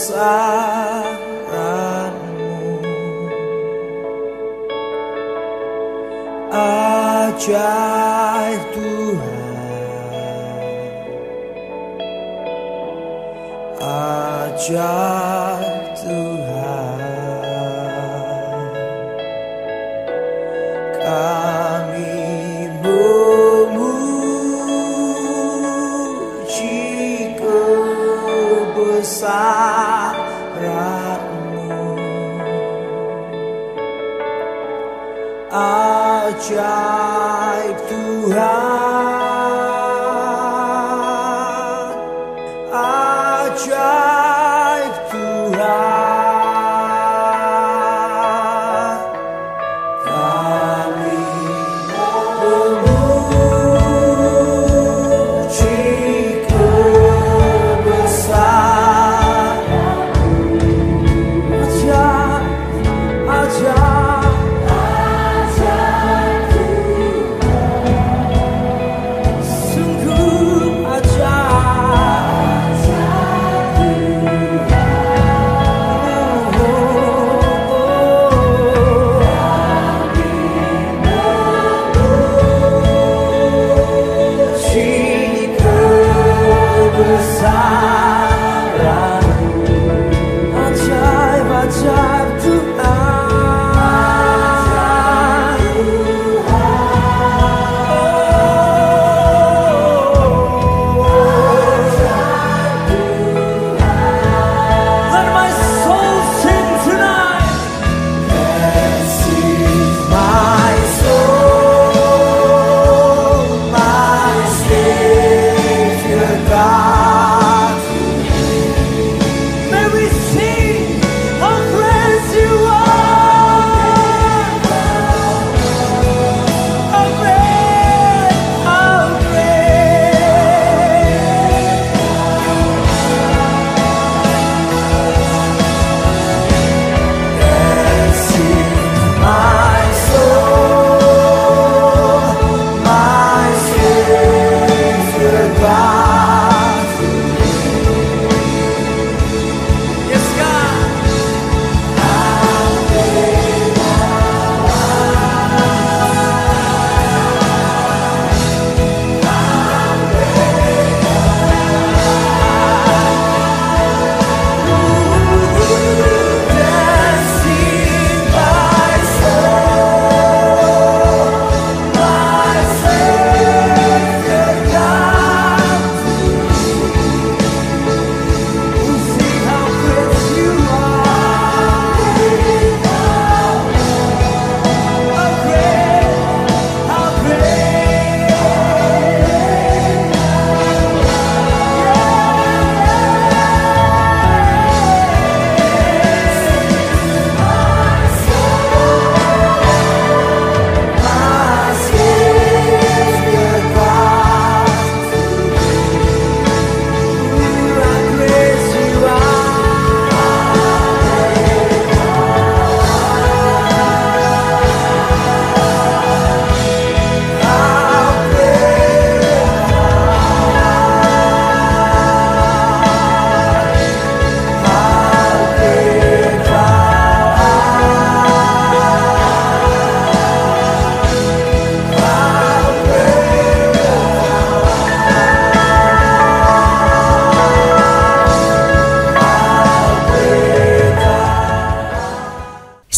kebesaran-Mu. Ajaib Tuhan, ajaib Tuhan, kami memuji kebesaran-Mu. Ajaib Tuhan, ajaib Tuhan, kami memuji kebesaran-Mu. Ajaib, ajaib.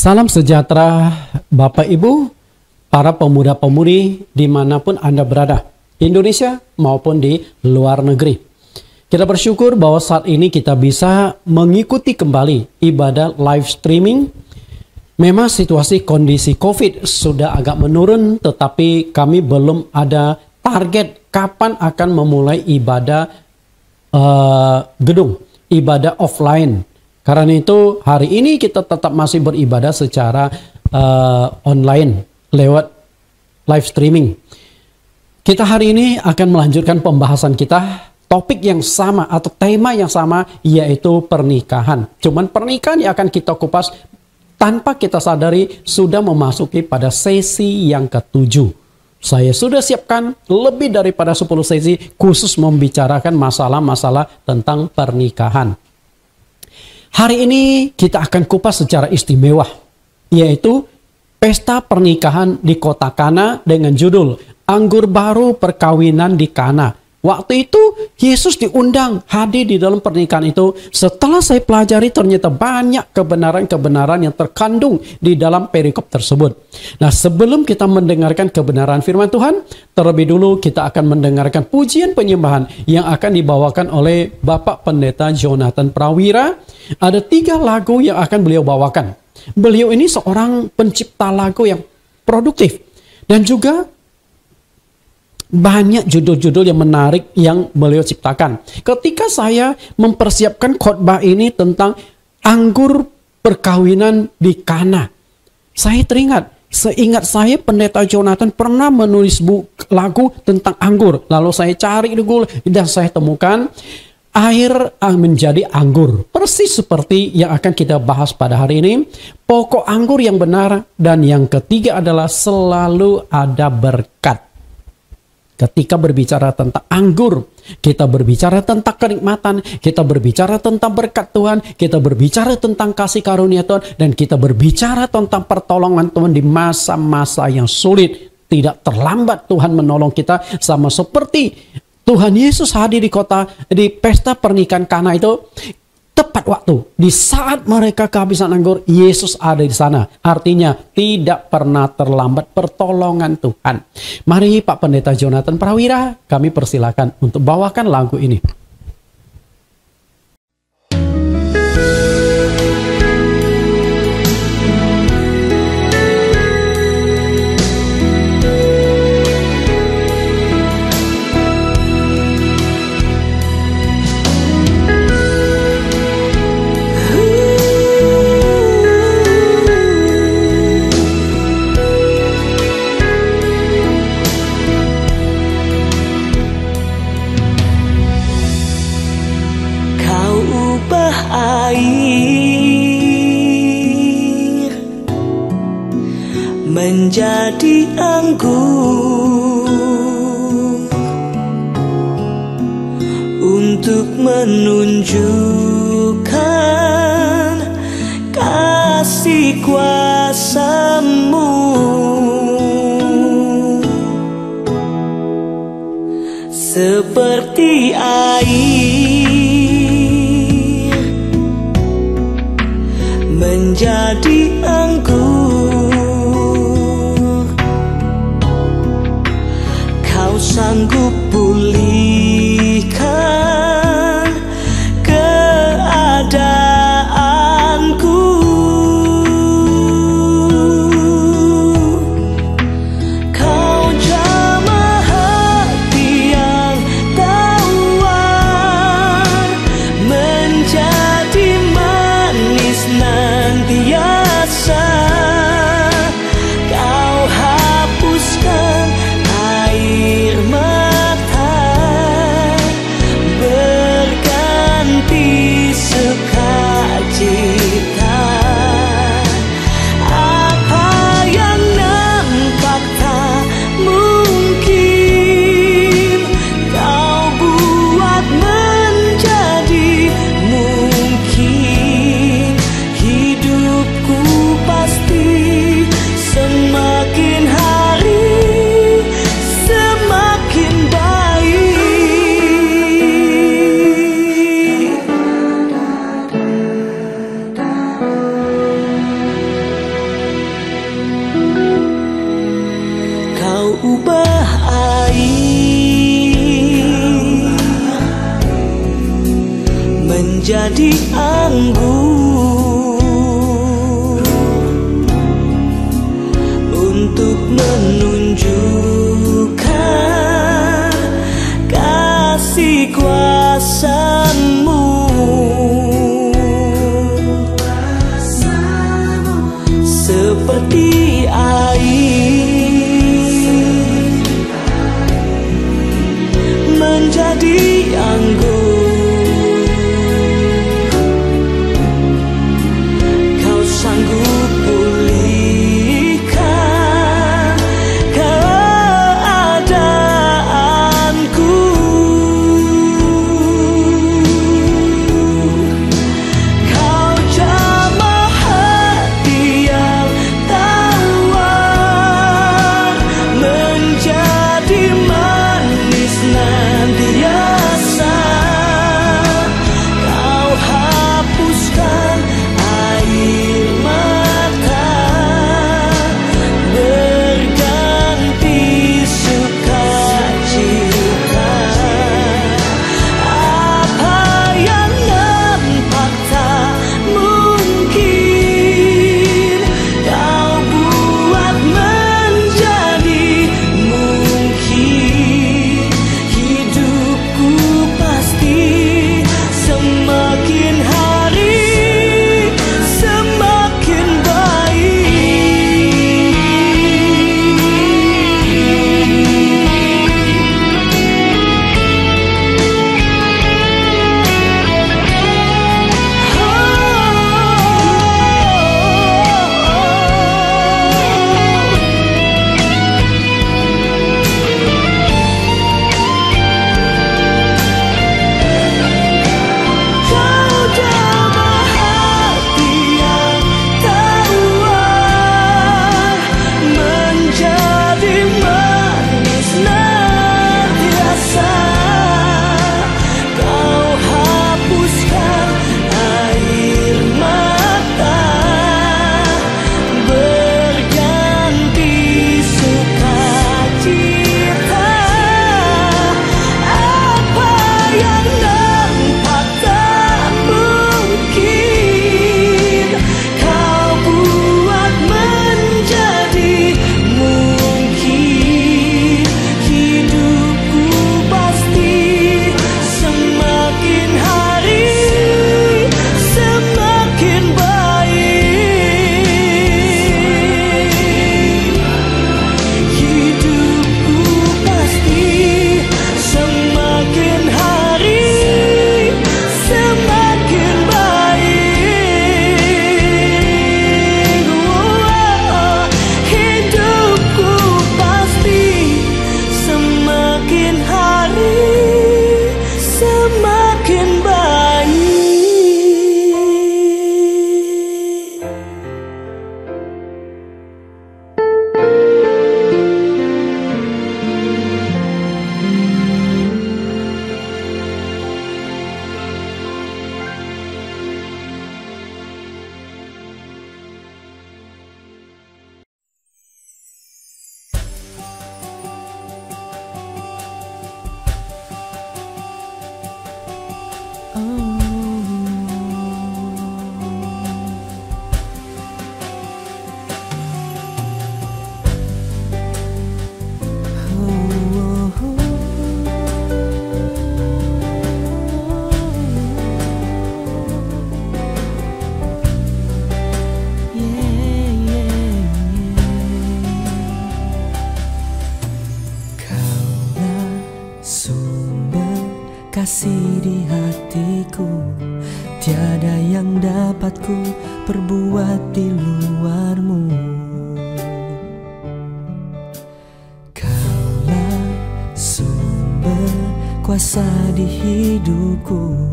Salam sejahtera Bapak Ibu, para pemuda-pemudi dimanapun Anda berada, Indonesia maupun di luar negeri. Kita bersyukur bahwa saat ini kita bisa mengikuti kembali ibadah live streaming. Memang situasi kondisi COVID sudah agak menurun, tetapi kami belum ada target kapan akan memulai ibadah gedung, ibadah offline. Karena itu hari ini kita tetap masih beribadah secara online lewat live streaming. Kita hari ini akan melanjutkan pembahasan kita, topik yang sama atau tema yang sama, yaitu pernikahan. Cuman pernikahan yang akan kita kupas tanpa kita sadari sudah memasuki pada sesi yang ke-7. Saya sudah siapkan lebih daripada 10 sesi khusus membicarakan masalah-masalah tentang pernikahan. Hari ini kita akan kupas secara istimewa, yaitu pesta pernikahan di kota Kana dengan judul Anggur Baru Perkawinan di Kana. Waktu itu Yesus diundang hadir di dalam pernikahan itu. Setelah saya pelajari, ternyata banyak kebenaran-kebenaran yang terkandung di dalam perikop tersebut. Nah, sebelum kita mendengarkan kebenaran firman Tuhan, terlebih dulu kita akan mendengarkan pujian penyembahan yang akan dibawakan oleh Bapak Pendeta Jonathan Prawira. Ada 3 lagu yang akan beliau bawakan. Beliau ini seorang pencipta lagu yang produktif dan juga banyak judul-judul yang menarik yang beliau ciptakan. Ketika saya mempersiapkan khotbah ini tentang anggur perkawinan di Kana, saya seingat saya Pendeta Jonathan pernah menulis lagu tentang anggur. Lalu saya cari dulu dan saya temukan air menjadi anggur. Persis seperti yang akan kita bahas pada hari ini. Pokok anggur yang benar. Dan yang ketiga adalah selalu ada berkat. Ketika berbicara tentang anggur, kita berbicara tentang kenikmatan, kita berbicara tentang berkat Tuhan, kita berbicara tentang kasih karunia Tuhan, dan kita berbicara tentang pertolongan Tuhan di masa-masa yang sulit. Tidak terlambat Tuhan menolong kita, sama seperti Tuhan Yesus hadir di pesta pernikahan Kana itu tepat waktu. Di saat mereka kehabisan anggur, Yesus ada di sana. Artinya tidak pernah terlambat pertolongan Tuhan. Mari Pak Pendeta Jonathan Prawira, kami persilakan untuk bawakan lagu ini. Menjadi anggur untuk menunjukkan kasih kuasa-Mu, seperti air menjadi anggur. Sanggup pulihkan keadaanku. Kau jamah hati yang tawar menjadi manis nantiasa. Kau hapuskan air mata, berganti sukacita. Apa yang nampak tak mungkin, Kau buat menjadi mungkin. Hidupku pasti semakin hari semakin baik. Kau ubah air menjadi anggur untuk menunjukkan kasih kuasa-Mu, seperti air menjadi anggur. Kau sanggup pulihkan keadaanku. Kau hatiku, tiada yang dapat ku perbuat di luarmu. Kaulah sumber kuasa di hidupku,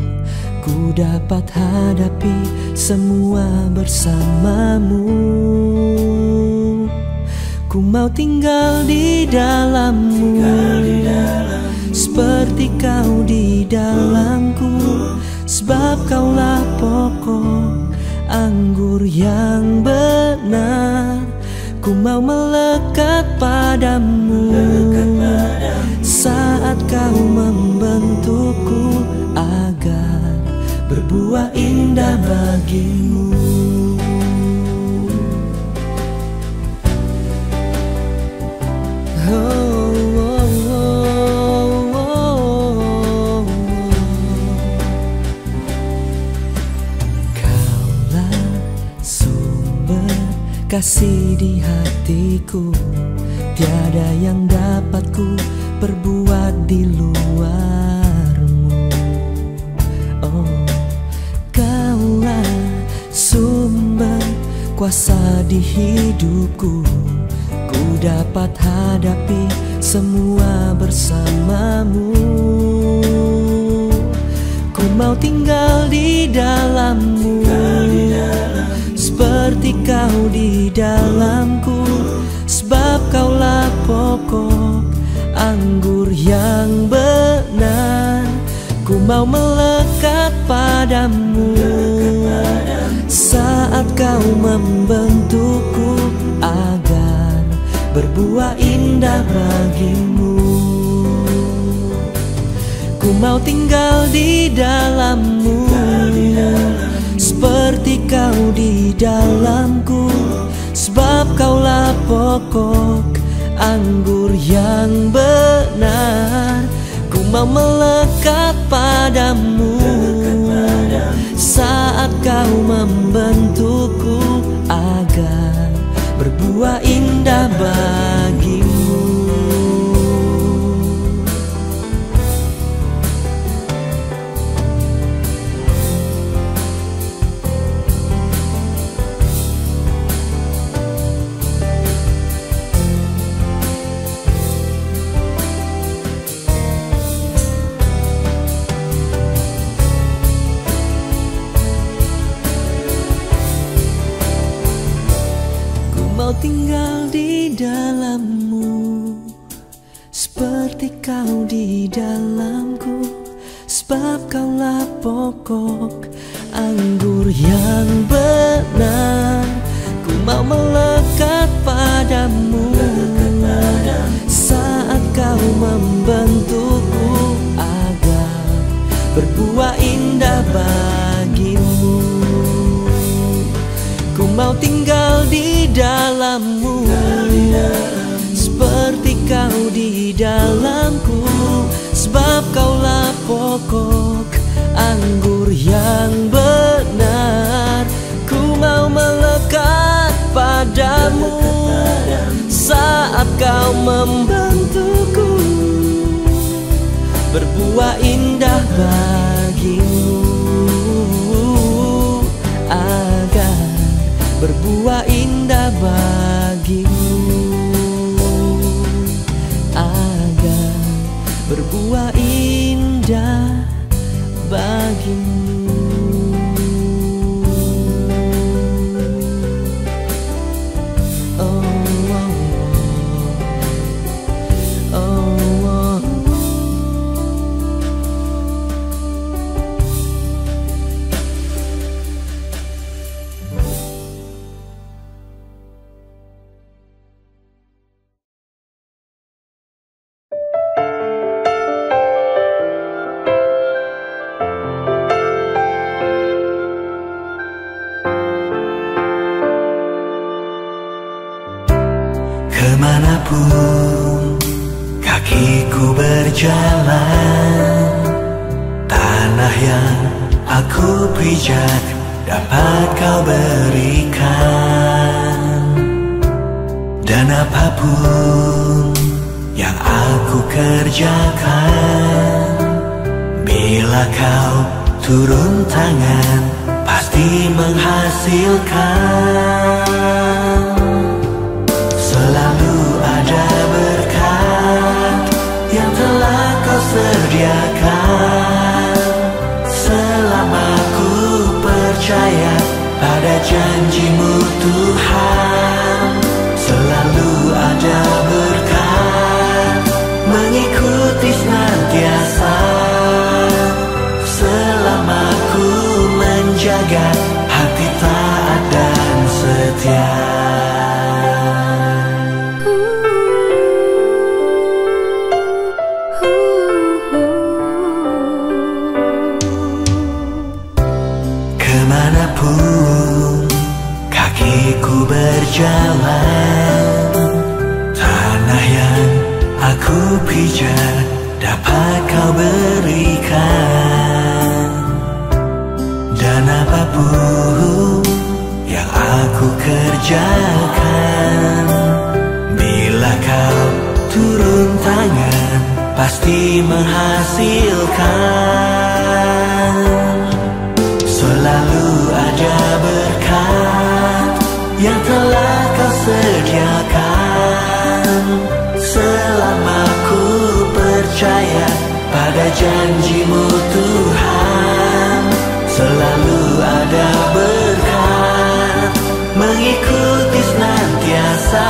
ku dapat hadapi semua bersamamu. Ku mau tinggal di dalammu, seperti kau di dalamku, sebab kaulah pokok anggur yang benar. Ku mau melekat padamu, saat kau membentukku agar berbuah indah bagimu. Kaulah sumber kasih di hatiku, tiada yang dapat ku perbuat di luarmu. Oh, kaulah sumber kuasa di hidupku, ku dapat hadapi semua bersamamu. Ku mau tinggal di dalammu, seperti kau di dalamku, sebab kaulah pokok anggur yang benar. Ku mau melekat padamu, saat kau membentukku agar berbuah indah bagimu. Ku mau tinggal di dalammu, seperti kau di dalamku, sebab kaulah pokok anggur yang benar. Ku mau melekat padamu, saat kau membentukku agar berbuah indah bagimu. Mau tinggal di dalammu, seperti kau di dalamku, sebab kaulah pokok anggur yang benar. Ku mau melekat padamu, saat kau membentukku agar berbuah indah bagimu. Ku mau tinggal di dalammu, seperti kau di dalamku, sebab kaulah pokok anggur yang benar. Ku mau melekat padamu, saat kau membentukku berbuah indah bagimu, agar berbuah indah bagimu, agar berbuah indah bagimu. Oh, oh, oh, oh, oh. Kemanapun kakiku berjalan, tanah yang aku pijak dapat kau berikan. Dan apapun yang aku kerjakan, bila kau turun tangan pasti menghasilkan. Selalu ada berkat yang telah kau sediakan. Selama ku percaya pada janji-Mu Tuhan, selalu ada berkat mengikuti senantiasa. Selama ku menjaga hati taat dan setia. Kemanapun kakiku berjalan, tanah yang aku pijak dapat kau berikan. Dan apapun yang aku kerjakan, bila kau turun tangan pasti menghasilkan. Selalu ada berkat yang telah kau sediakan. Selama ku percaya pada janji-Mu Tuhan, selalu ada berkat mengikuti senantiasa.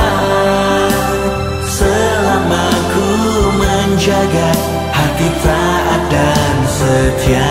Selama ku menjaga hati taat dan setia.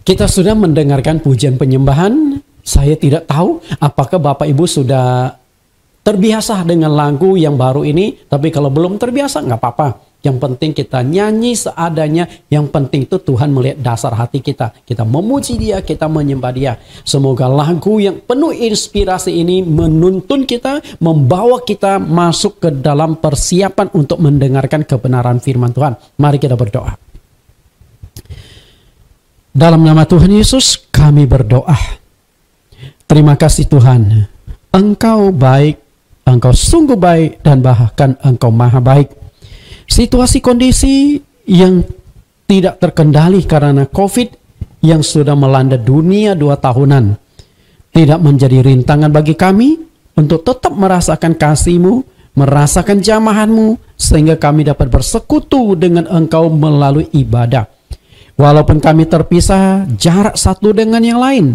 Kita sudah mendengarkan pujian penyembahan. Saya tidak tahu apakah Bapak Ibu sudah terbiasa dengan lagu yang baru ini. Tapi kalau belum terbiasa nggak apa-apa. Yang penting kita nyanyi seadanya. Yang penting itu Tuhan melihat dasar hati kita. Kita memuji Dia, kita menyembah Dia. Semoga lagu yang penuh inspirasi ini menuntun kita, membawa kita masuk ke dalam persiapan untuk mendengarkan kebenaran firman Tuhan. Mari kita berdoa. Dalam nama Tuhan Yesus kami berdoa. Terima kasih Tuhan. Engkau baik, Engkau sungguh baik, dan bahkan Engkau maha baik. Situasi kondisi yang tidak terkendali karena COVID yang sudah melanda dunia 2 tahunan tidak menjadi rintangan bagi kami untuk tetap merasakan kasih-Mu, merasakan jamahan-Mu, sehingga kami dapat bersekutu dengan Engkau melalui ibadah. Walaupun kami terpisah jarak satu dengan yang lain,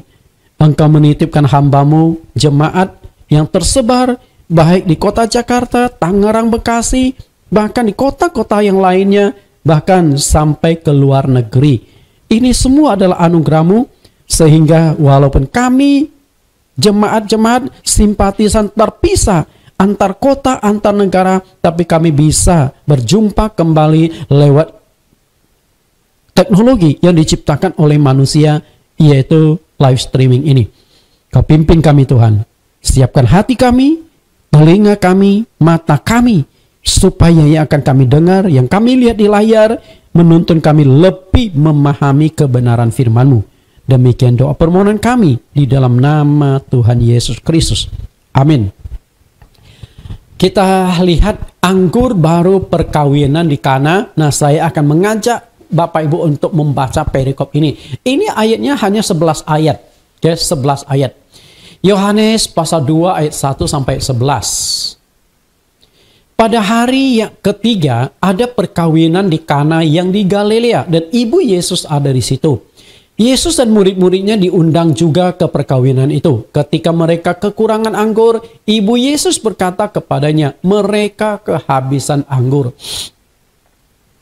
Engkau menitipkan hamba-Mu jemaat yang tersebar baik di kota Jakarta, Tangerang, Bekasi, bahkan di kota-kota yang lainnya, bahkan sampai ke luar negeri. Ini semua adalah anugerah-Mu, sehingga walaupun kami jemaat-jemaat simpatisan terpisah antar kota, antar negara, tapi kami bisa berjumpa kembali lewat teknologi yang diciptakan oleh manusia, yaitu live streaming ini. Kau pimpin kami Tuhan. Siapkan hati kami, telinga kami, mata kami, supaya yang akan kami dengar, yang kami lihat di layar, menuntun kami lebih memahami kebenaran firman-Mu. Demikian doa permohonan kami di dalam nama Tuhan Yesus Kristus. Amin. Kita lihat anggur baru perkawinan di Kana. Nah, saya akan mengajak Bapak Ibu untuk membaca perikop ini. Ini ayatnya hanya 11 ayat. Oke, 11 ayat. Yohanes pasal 2 ayat 1 sampai 11. Pada hari yang ketiga ada perkawinan di Kana yang di Galilea dan ibu Yesus ada di situ. Yesus dan murid-muridnya diundang juga ke perkawinan itu. Ketika mereka kekurangan anggur, ibu Yesus berkata kepadanya, mereka kehabisan anggur.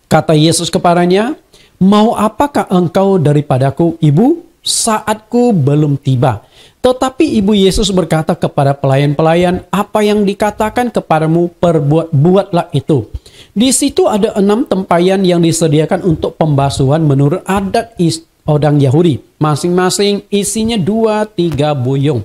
Kata Yesus kepadanya, mau apakah engkau daripadaku, ibu? Saatku belum tiba. Tetapi ibu Yesus berkata kepada pelayan-pelayan, apa yang dikatakan kepadamu, buatlah itu. Di situ ada 6 tempayan yang disediakan untuk pembasuhan menurut adat orang Yahudi. Masing-masing isinya 2-3 buyung.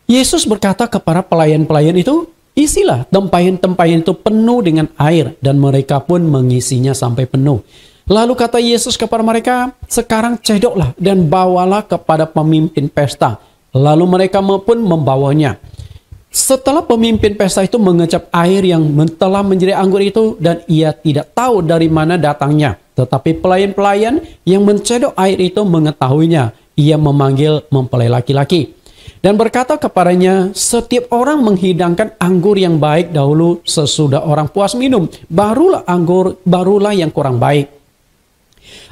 Yesus berkata kepada pelayan-pelayan itu, isilah tempayan-tempayan itu penuh dengan air, dan mereka pun mengisinya sampai penuh. Lalu kata Yesus kepada mereka, sekarang cedoklah dan bawalah kepada pemimpin pesta. Lalu mereka pun membawanya. Setelah pemimpin pesta itu mengecap air yang telah menjadi anggur itu, dan ia tidak tahu dari mana datangnya. Tetapi pelayan-pelayan yang mencedok air itu mengetahuinya. Ia memanggil mempelai laki-laki dan berkata kepadanya, setiap orang menghidangkan anggur yang baik dahulu sesudah orang puas minum. Barulah yang kurang baik.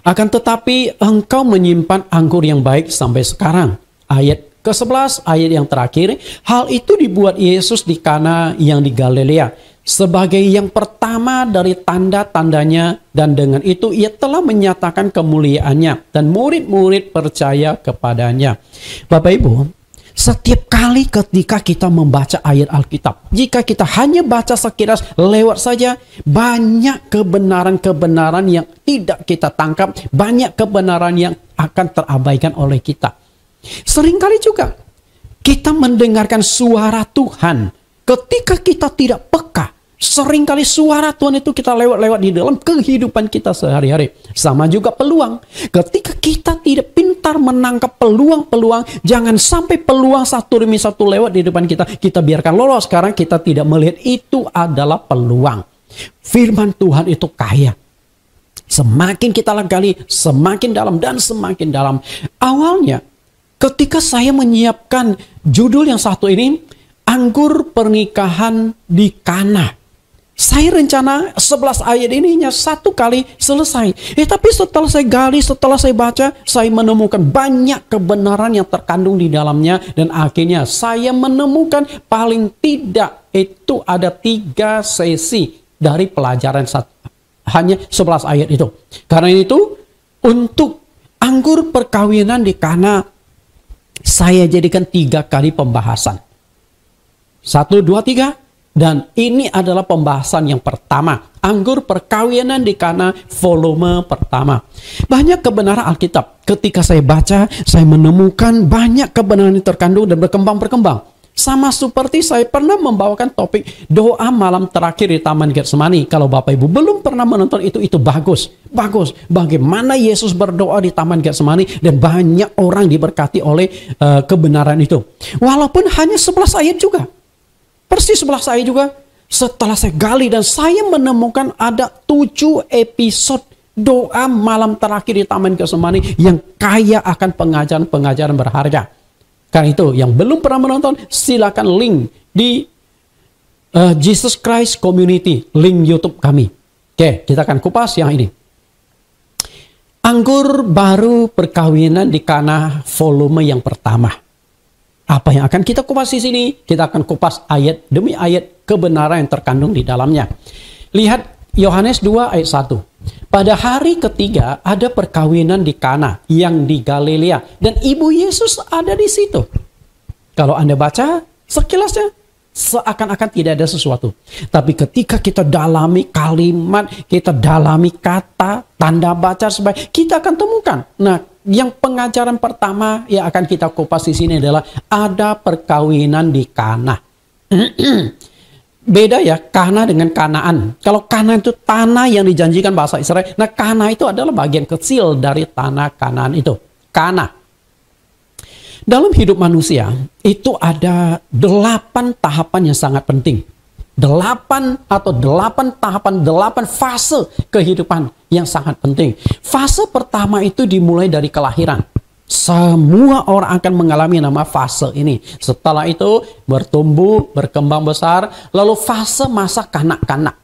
Akan tetapi engkau menyimpan anggur yang baik sampai sekarang. Ayat ke-11, ayat yang terakhir. Hal itu dibuat Yesus di Kana yang di Galilea sebagai yang pertama dari tanda-tandanya, dan dengan itu ia telah menyatakan kemuliaannya dan murid-murid percaya kepadanya. Bapak Ibu, setiap kali ketika kita membaca ayat Alkitab, jika kita hanya baca sekilas lewat saja, banyak kebenaran-kebenaran yang tidak kita tangkap, banyak kebenaran yang akan terabaikan oleh kita. Seringkali juga kita mendengarkan suara Tuhan, ketika kita tidak peka, seringkali suara Tuhan itu kita lewat-lewat di dalam kehidupan kita sehari-hari. Sama juga peluang. Ketika kita tidak pintar menangkap peluang-peluang, jangan sampai peluang satu demi satu lewat di depan kita, kita biarkan lolos. Sekarang kita tidak melihat itu adalah peluang. Firman Tuhan itu kaya. Semakin kita gali, semakin dalam dan semakin dalam. Awalnya, ketika saya menyiapkan judul yang satu ini, anggur pernikahan di Kana, saya rencana 11 ayat ini hanya satu kali selesai. Tapi setelah saya gali, setelah saya baca, saya menemukan banyak kebenaran yang terkandung di dalamnya. Dan akhirnya saya menemukan paling tidak itu ada 3 sesi dari pelajaran hanya 11 ayat itu. Karena itu, untuk anggur perkawinan di Kana, saya jadikan 3 kali pembahasan. 1, 2, 3. Dan ini adalah pembahasan yang pertama. Anggur perkawinan di Kana volume pertama. Banyak kebenaran Alkitab. Ketika saya baca, saya menemukan banyak kebenaran yang terkandung dan berkembang. Sama seperti saya pernah membawakan topik doa malam terakhir di Taman Getsemani. Kalau Bapak Ibu belum pernah menonton itu bagus. Bagus. Bagaimana Yesus berdoa di Taman Getsemani dan banyak orang diberkati oleh kebenaran itu. Walaupun hanya 11 ayat juga. Persis 11 ayat juga. Setelah saya gali dan saya menemukan ada 7 episode doa malam terakhir di Taman Getsemani yang kaya akan pengajaran-pengajaran berharga. Karena itu, yang belum pernah menonton, silakan link di Jesus Christ Community, link YouTube kami. Oke, kita akan kupas yang ini. Anggur baru perkawinan di Kana volume yang pertama. Apa yang akan kita kupas di sini? Kita akan kupas ayat demi ayat kebenaran yang terkandung di dalamnya. Lihat Yohanes 2 ayat 1. Pada hari ketiga ada perkawinan di Kana yang di Galilea dan ibu Yesus ada di situ. Kalau Anda baca sekilasnya seakan-akan tidak ada sesuatu. Tapi ketika kita dalami kalimat, kita dalami kata, tanda baca sebaik, kita akan temukan. Nah, yang pengajaran pertama yang akan kita kupas di sini adalah ada perkawinan di Kana. Beda ya, Kana dengan Kanaan. Kalau Kana itu tanah yang dijanjikan bahasa Israel. Nah, Kana itu adalah bagian kecil dari tanah Kanaan itu. Kana. Dalam hidup manusia, itu ada 8 tahapan yang sangat penting. 8 tahapan, 8 fase kehidupan yang sangat penting. Fase pertama itu dimulai dari kelahiran. Semua orang akan mengalami nama fase ini. Setelah itu bertumbuh, berkembang besar, lalu fase masa kanak-kanak.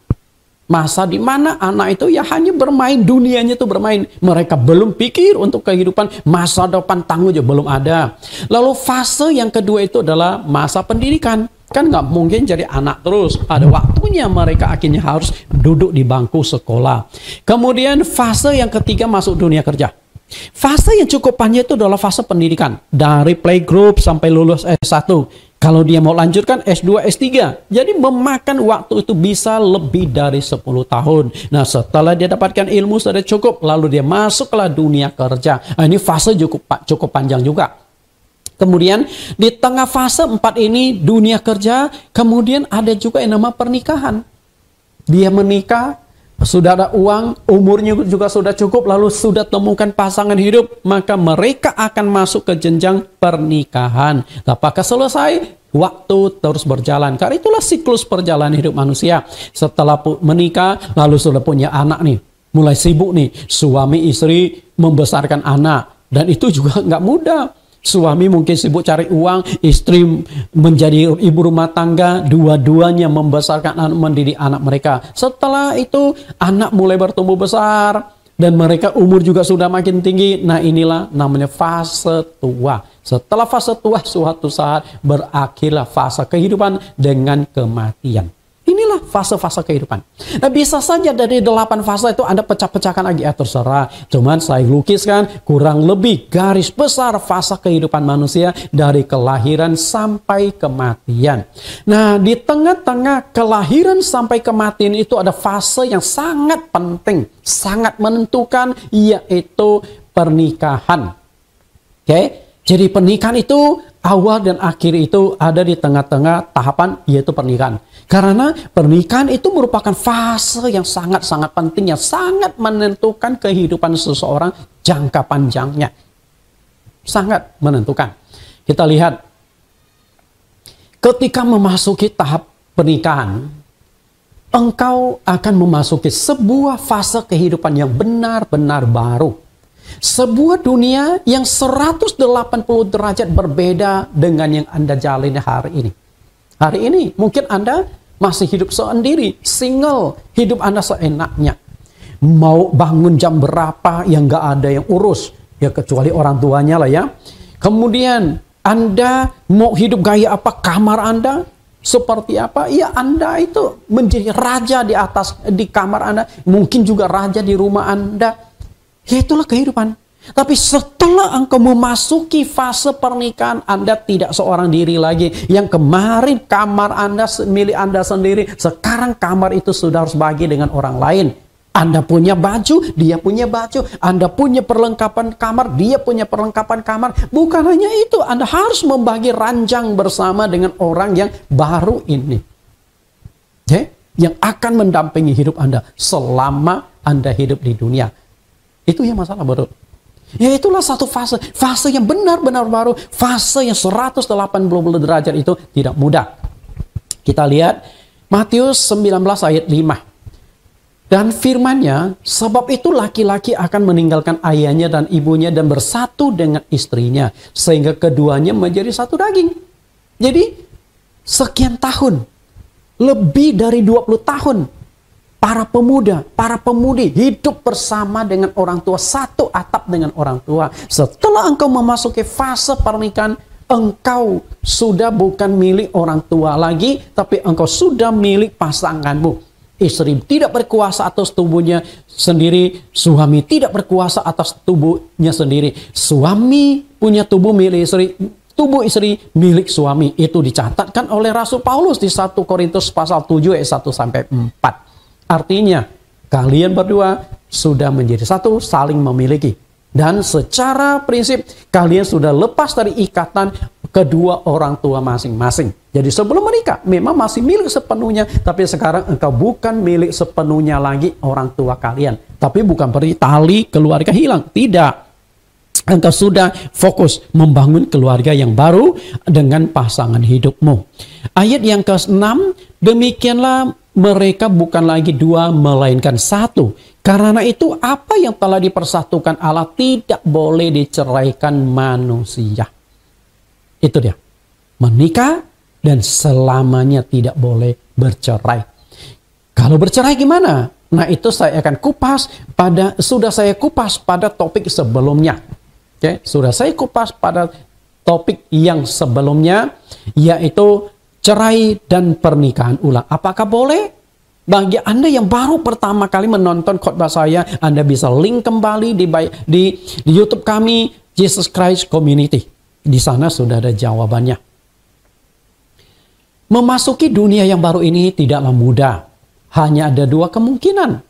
Masa di mana anak itu ya hanya bermain, dunianya itu bermain. Mereka belum pikir untuk kehidupan, masa depan tangguh juga belum ada. Lalu fase yang kedua itu adalah masa pendidikan. Kan nggak mungkin jadi anak terus. Ada waktunya mereka akhirnya harus duduk di bangku sekolah. Kemudian fase yang ketiga masuk dunia kerja. Fase yang cukup panjang itu adalah fase pendidikan. Dari playgroup sampai lulus S1. Kalau dia mau lanjutkan S2, S3. Jadi memakan waktu itu bisa lebih dari 10 tahun. Nah setelah dia dapatkan ilmu sudah cukup. Lalu dia masuklah dunia kerja. Nah, ini fase cukup panjang juga. Kemudian di tengah fase 4 ini dunia kerja. Kemudian ada juga yang nama pernikahan. Dia menikah. Sudah ada uang, umurnya juga sudah cukup, lalu sudah temukan pasangan hidup, maka mereka akan masuk ke jenjang pernikahan. Apakah selesai? Waktu terus berjalan. Karena itulah siklus perjalanan hidup manusia. Setelah menikah, lalu sudah punya anak nih. Mulai sibuk nih, suami istri membesarkan anak. Dan itu juga nggak mudah. Suami mungkin sibuk cari uang, istri menjadi ibu rumah tangga, dua-duanya membesarkan anak, mendidik anak mereka. Setelah itu anak mulai bertumbuh besar dan mereka umur juga sudah makin tinggi. Nah inilah namanya fase tua. Setelah fase tua suatu saat berakhirlah fase kehidupan dengan kematian. Inilah fase-fase kehidupan. Nah, bisa saja dari 8 fase itu Anda pecah-pecahkan lagi, ya terserah. Cuman saya lukiskan kurang lebih garis besar fase kehidupan manusia dari kelahiran sampai kematian. Nah, di tengah-tengah kelahiran sampai kematian itu ada fase yang sangat penting, sangat menentukan, yaitu pernikahan. Oke? Jadi pernikahan itu awal dan akhir itu ada di tengah-tengah tahapan, yaitu pernikahan. Karena pernikahan itu merupakan fase yang sangat-sangat penting, yang sangat menentukan kehidupan seseorang jangka panjangnya. Sangat menentukan. Kita lihat, ketika memasuki tahap pernikahan, engkau akan memasuki sebuah fase kehidupan yang benar-benar baru. Sebuah dunia yang 180 derajat berbeda dengan yang Anda jalani hari ini. Hari ini mungkin Anda masih hidup sendiri, single, hidup Anda seenaknya. Mau bangun jam berapa yang nggak ada yang urus, ya kecuali orang tuanya lah ya. Kemudian Anda mau hidup gaya apa, kamar Anda seperti apa, ya Anda itu menjadi raja di kamar Anda, mungkin juga raja di rumah Anda. Ya itulah kehidupan. Tapi setelah engkau memasuki fase pernikahan, Anda tidak seorang diri lagi. Yang kemarin kamar Anda milik Anda sendiri, sekarang kamar itu sudah harus bagi dengan orang lain. Anda punya baju, dia punya baju. Anda punya perlengkapan kamar, dia punya perlengkapan kamar. Bukan hanya itu, Anda harus membagi ranjang bersama dengan orang yang baru ini. Yang akan mendampingi hidup Anda selama Anda hidup di dunia. Itu yang masalah baru. Ya itulah satu fase. Fase yang benar-benar baru. Fase yang 180 derajat itu tidak mudah. Kita lihat Matius 19 ayat 5. Dan firman-Nya, sebab itu laki-laki akan meninggalkan ayahnya dan ibunya dan bersatu dengan istrinya. Sehingga keduanya menjadi satu daging. Jadi sekian tahun. Lebih dari 20 tahun. Para pemuda, para pemudi hidup bersama dengan orang tua, satu atap dengan orang tua. Setelah engkau memasuki fase pernikahan, engkau sudah bukan milik orang tua lagi, tapi engkau sudah milik pasanganmu. Istri tidak berkuasa atas tubuhnya sendiri, suami tidak berkuasa atas tubuhnya sendiri. Suami punya tubuh milik istri, tubuh istri milik suami. Itu dicatatkan oleh Rasul Paulus di 1 Korintus pasal 7 ayat 1 sampai 4. Artinya, kalian berdua sudah menjadi satu, saling memiliki. Dan secara prinsip, kalian sudah lepas dari ikatan kedua orang tua masing-masing. Jadi sebelum menikah, memang masih milik sepenuhnya. Tapi sekarang engkau bukan milik sepenuhnya lagi orang tua kalian. Tapi bukan berarti tali keluarga hilang. Tidak. engkau sudah fokus membangun keluarga yang baru dengan pasangan hidupmu. Ayat yang ke-6, demikianlah mereka bukan lagi dua melainkan satu. Karena itu apa yang telah dipersatukan Allah tidak boleh diceraikan manusia. Itu dia. Menikah dan selamanya tidak boleh bercerai. Kalau bercerai gimana? Nah, itu saya akan sudah saya kupas pada topik sebelumnya. Oke, sudah saya kupas pada topik yang sebelumnya, yaitu cerai dan pernikahan ulang. Apakah boleh? Bagi Anda yang baru pertama kali menonton khotbah saya, Anda bisa link kembali di YouTube kami, Jesus Christ Community. Di sana sudah ada jawabannya. Memasuki dunia yang baru ini tidaklah mudah. Hanya ada dua kemungkinan.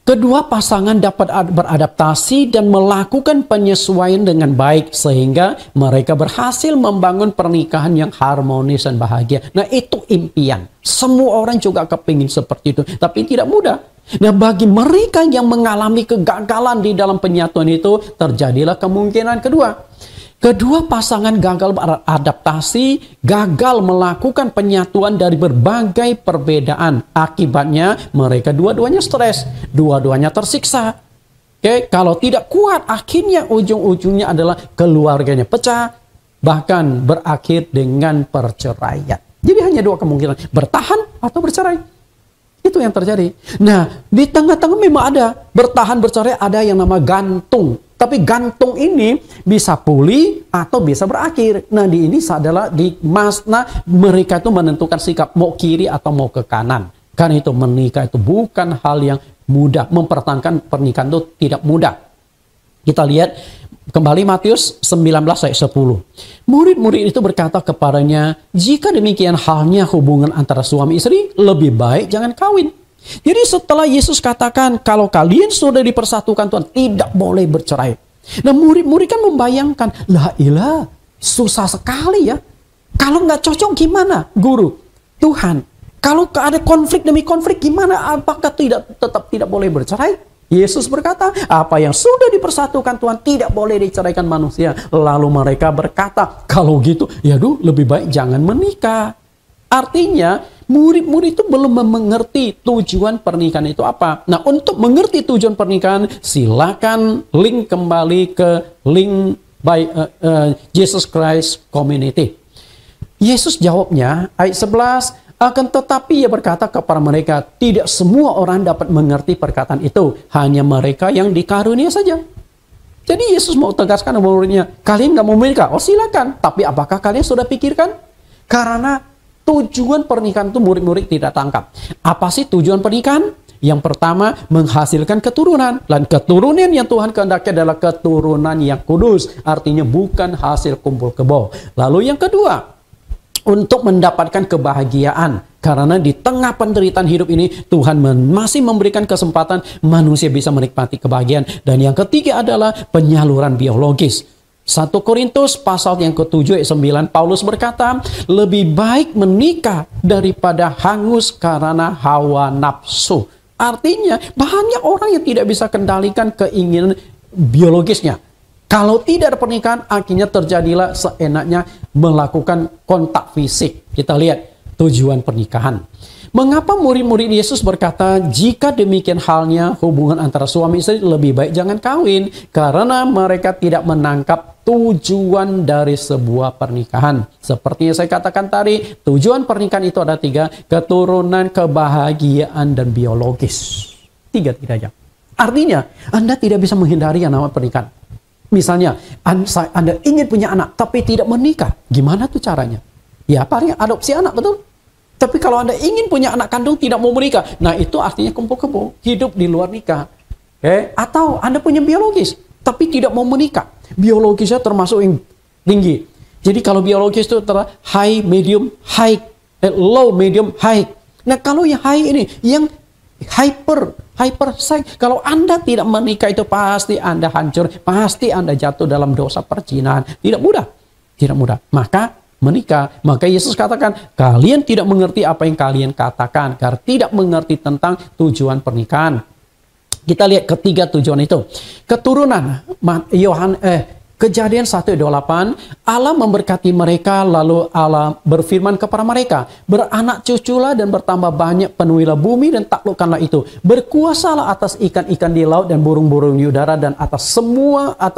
Kedua pasangan dapat beradaptasi dan melakukan penyesuaian dengan baik sehingga mereka berhasil membangun pernikahan yang harmonis dan bahagia. Nah, itu impian. Semua orang juga kepingin seperti itu, tapi tidak mudah. Nah, bagi mereka yang mengalami kegagalan di dalam penyatuan itu, terjadilah kemungkinan kedua. Kedua pasangan gagal beradaptasi, gagal melakukan penyatuan dari berbagai perbedaan. Akibatnya mereka dua-duanya stres, dua-duanya tersiksa. Oke, kalau tidak kuat, akhirnya ujung-ujungnya adalah keluarganya pecah, bahkan berakhir dengan perceraian. Jadi hanya dua kemungkinan, bertahan atau bercerai. Itu yang terjadi. Nah, di tengah-tengah memang ada bertahan bercerai, ada yang nama gantung. Tapi gantung ini bisa pulih atau bisa berakhir. Nah, di ini adalah mereka itu menentukan sikap mau kiri atau mau ke kanan. Karena itu menikah itu bukan hal yang mudah. Mempertahankan pernikahan itu tidak mudah. Kita lihat kembali Matius 19 ayat 10. Murid-murid itu berkata kepadanya, jika demikian halnya hubungan antara suami istri, lebih baik jangan kawin. Jadi setelah Yesus katakan kalau kalian sudah dipersatukan Tuhan tidak boleh bercerai. Nah, murid-murid kan membayangkan, susah sekali ya. Kalau nggak cocok gimana, guru? Tuhan, kalau ada konflik demi konflik gimana? Apakah tetap tidak boleh bercerai? Yesus berkata, apa yang sudah dipersatukan Tuhan tidak boleh diceraikan manusia. Lalu mereka berkata, kalau gitu, lebih baik jangan menikah. Artinya, murid-murid itu belum mengerti tujuan pernikahan itu apa. Nah, untuk mengerti tujuan pernikahan, silakan link kembali ke link by Jesus Christ Community. Yesus jawabnya, ayat 11, akan tetapi ia berkata kepada mereka, tidak semua orang dapat mengerti perkataan itu, hanya mereka yang dikarunia saja. Jadi Yesus mau tegaskan kepada muridnya, kalian nggak mau menikah? Oh silakan, tapi apakah kalian sudah pikirkan? Karena tujuan pernikahan itu murid-murid tidak tangkap. Apa sih tujuan pernikahan? Yang pertama, menghasilkan keturunan. Dan keturunan yang Tuhan kehendaki adalah keturunan yang kudus. Artinya bukan hasil kumpul kebo. Lalu yang kedua, untuk mendapatkan kebahagiaan. Karena di tengah penderitaan hidup ini, Tuhan masih memberikan kesempatan manusia bisa menikmati kebahagiaan. Dan yang ketiga adalah penyaluran biologis. 1 Korintus pasal yang ke-7 ayat 9, Paulus berkata, lebih baik menikah daripada hangus karena hawa nafsu. Artinya banyak orang yang tidak bisa kendalikan keinginan biologisnya. Kalau tidak ada pernikahan, akhirnya terjadilah seenaknya melakukan kontak fisik. Kita lihat tujuan pernikahan. Mengapa murid-murid Yesus berkata, jika demikian halnya hubungan antara suami istri lebih baik jangan kawin. Karena mereka tidak menangkap tujuan dari sebuah pernikahan. Seperti yang saya katakan tadi, tujuan pernikahan itu ada 3, keturunan, kebahagiaan, dan biologis. 3 aja. Artinya, Anda tidak bisa menghindari yang namanya pernikahan. Misalnya, Anda ingin punya anak, tapi tidak menikah. Gimana tuh caranya? Ya, paling adopsi anak, betul? Tapi kalau Anda ingin punya anak kandung tidak mau menikah, nah itu artinya kumpul kebo, hidup di luar nikah. Atau Anda punya biologis, tapi tidak mau menikah. Biologisnya termasuk yang tinggi. Jadi kalau biologis itu high, medium, high, low, medium, high. Nah kalau yang high ini, yang hyper sex, kalau Anda tidak menikah itu pasti Anda hancur, pasti Anda jatuh dalam dosa perzinahan. Tidak mudah. Maka menikah. Maka Yesus katakan, kalian tidak mengerti apa yang kalian katakan, karena tidak mengerti tentang tujuan pernikahan. Kita lihat ketiga tujuan itu. Keturunan Kejadian 1:28, Allah memberkati mereka, lalu Allah berfirman kepada mereka, beranak cuculah dan bertambah banyak, penuhilah bumi dan taklukkanlah itu. Berkuasalah atas ikan-ikan di laut dan burung-burung di udara dan atas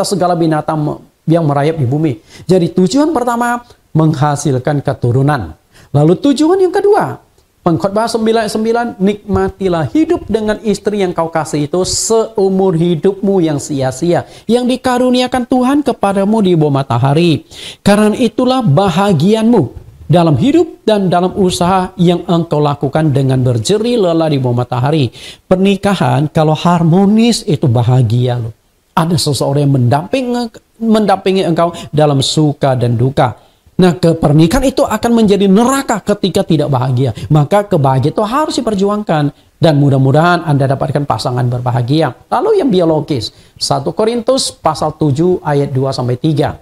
segala binatang yang merayap di bumi. Jadi tujuan pertama, menghasilkan keturunan. Lalu tujuan yang kedua, Pengkhotbah 9:9, nikmatilah hidup dengan istri yang kau kasih itu seumur hidupmu yang sia-sia, yang dikaruniakan Tuhan kepadamu di bawah matahari. Karena itulah bahagianmu dalam hidup dan dalam usaha yang engkau lakukan dengan berjeri lelah di bawah matahari. Pernikahan kalau harmonis itu bahagia loh. Ada seseorang yang mendampingi engkau dalam suka dan duka. Nah, pernikahan itu akan menjadi neraka ketika tidak bahagia. Maka kebahagiaan itu harus diperjuangkan. Dan mudah-mudahan Anda dapatkan pasangan berbahagia. Lalu yang biologis. 1 Korintus pasal 7 ayat 2-3.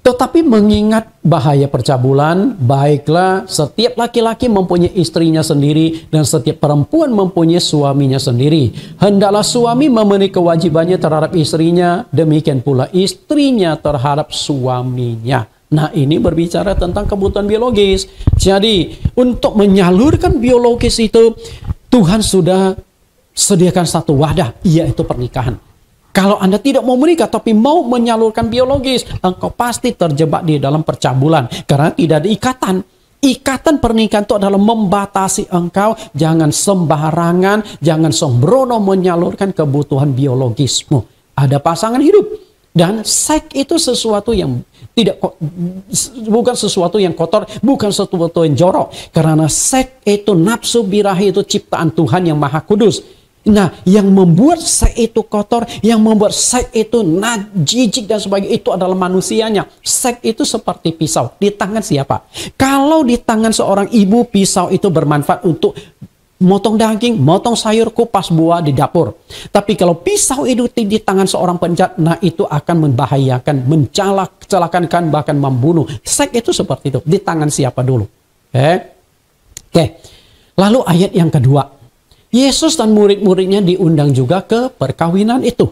Tetapi mengingat bahaya percabulan, baiklah setiap laki-laki mempunyai istrinya sendiri dan setiap perempuan mempunyai suaminya sendiri. Hendaklah suami memenuhi kewajibannya terhadap istrinya, demikian pula istrinya terhadap suaminya. Nah, ini berbicara tentang kebutuhan biologis. Jadi, untuk menyalurkan biologis itu, Tuhan sudah sediakan satu wadah, yaitu pernikahan. Kalau Anda tidak mau menikah tapi mau menyalurkan biologis, engkau pasti terjebak di dalam percabulan. Karena tidak ada ikatan. Ikatan pernikahan itu adalah membatasi engkau. Jangan sembarangan, jangan sembrono menyalurkan kebutuhan biologismu. Ada pasangan hidup. Dan seks itu sesuatu yang bukan sesuatu yang kotor, bukan sesuatu yang jorok. Karena seks itu, nafsu birahi itu ciptaan Tuhan yang Maha Kudus. Nah, yang membuat seks itu kotor, yang membuat seks itu jijik dan sebagainya, itu adalah manusianya. Seks itu seperti pisau. Di tangan siapa? Kalau di tangan seorang ibu, pisau itu bermanfaat untuk motong daging, motong sayur, kupas buah di dapur. Tapi kalau pisau itu di tangan seorang penjahat, nah itu akan membahayakan, mencelakakan, bahkan membunuh. Seks itu seperti itu. Di tangan siapa dulu? Oke. Lalu ayat yang kedua. Yesus dan murid-muridnya diundang juga ke perkawinan itu.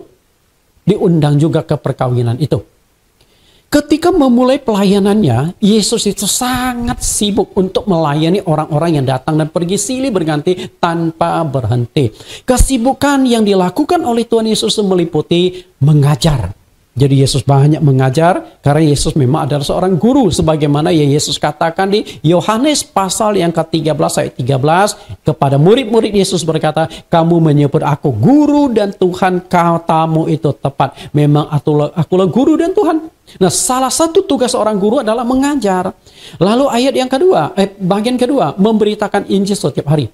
Ketika memulai pelayanannya, Yesus itu sangat sibuk untuk melayani orang-orang yang datang dan pergi silih berganti tanpa berhenti. Kesibukan yang dilakukan oleh Tuhan Yesus meliputi mengajar. Jadi Yesus banyak mengajar karena Yesus memang adalah seorang guru. Sebagaimana yang Yesus katakan di Yohanes pasal yang ke-13 ayat 13. Kepada murid-murid Yesus berkata, kamu menyebut aku guru dan Tuhan, katamu itu tepat. Memang akulah guru dan Tuhan. Nah, salah satu tugas seorang guru adalah mengajar. Lalu ayat yang kedua, bagian kedua, memberitakan Injil setiap hari.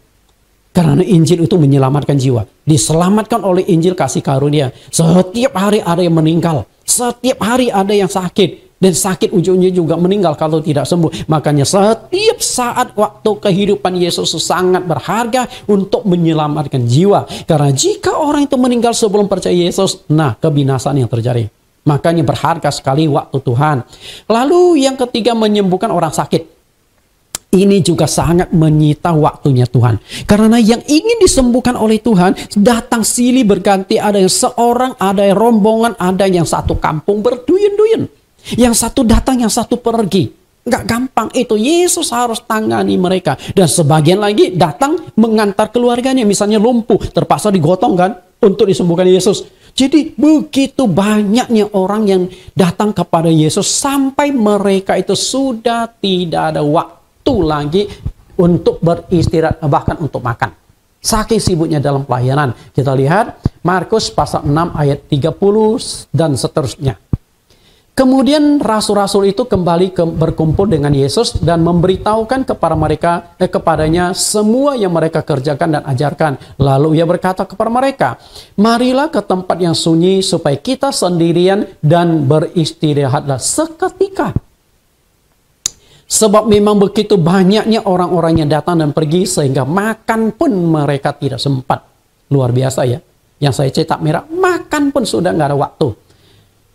Karena Injil itu menyelamatkan jiwa. Diselamatkan oleh Injil kasih karunia. Setiap hari ada yang meninggal. Setiap hari ada yang sakit. Dan sakit ujungnya juga meninggal kalau tidak sembuh. Makanya setiap saat waktu kehidupan Yesus sangat berharga untuk menyelamatkan jiwa. Karena jika orang itu meninggal sebelum percaya Yesus, nah kebinasaan yang terjadi. Makanya berharga sekali waktu Tuhan. Lalu yang ketiga, menyembuhkan orang sakit. Ini juga sangat menyita waktunya Tuhan. Karena yang ingin disembuhkan oleh Tuhan datang silih berganti. Ada yang seorang, ada yang rombongan, ada yang satu kampung berduyun-duyun. Yang satu datang, yang satu pergi. Nggak gampang itu. Yesus harus tangani mereka. Dan sebagian lagi datang mengantar keluarganya. Misalnya lumpuh, terpaksa digotong kan untuk disembuhkan Yesus. Jadi begitu banyaknya orang yang datang kepada Yesus sampai mereka itu sudah tidak ada waktu lagi untuk beristirahat, bahkan untuk makan. Saking sibuknya dalam pelayanan. Kita lihat Markus pasal 6 ayat 30 dan seterusnya. Kemudian rasul-rasul itu kembali berkumpul dengan Yesus dan memberitahukan kepadanya semua yang mereka kerjakan dan ajarkan. Lalu ia berkata kepada mereka, marilah ke tempat yang sunyi supaya kita sendirian dan beristirahatlah seketika. Sebab memang begitu banyaknya orang-orang yang datang dan pergi sehingga makan pun mereka tidak sempat. Luar biasa ya. Yang saya cetak merah, makan pun sudah nggak ada waktu.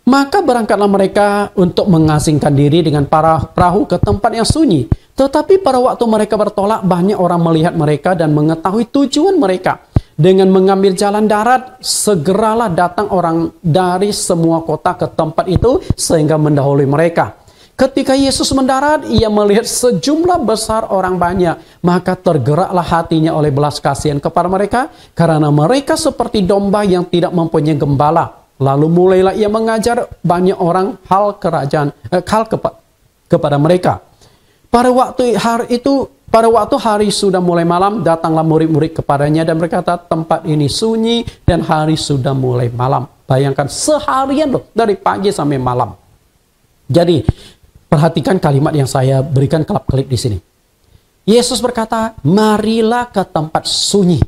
Maka berangkatlah mereka untuk mengasingkan diri dengan para perahu ke tempat yang sunyi. Tetapi pada waktu mereka bertolak, banyak orang melihat mereka dan mengetahui tujuan mereka. dengan mengambil jalan darat, segeralah datang orang dari semua kota ke tempat itu sehingga mendahului mereka. Ketika Yesus mendarat, ia melihat sejumlah besar orang banyak, maka tergeraklah hatinya oleh belas kasihan kepada mereka, karena mereka seperti domba yang tidak mempunyai gembala. Lalu mulailah ia mengajar banyak orang hal kerajaan, kepada mereka. Pada waktu hari sudah mulai malam, datanglah murid-murid kepadanya dan berkata, tempat ini sunyi dan hari sudah mulai malam. Bayangkan seharian loh, dari pagi sampai malam. Jadi, perhatikan kalimat yang saya berikan kelap-kelip di sini. Yesus berkata, marilah ke tempat sunyi.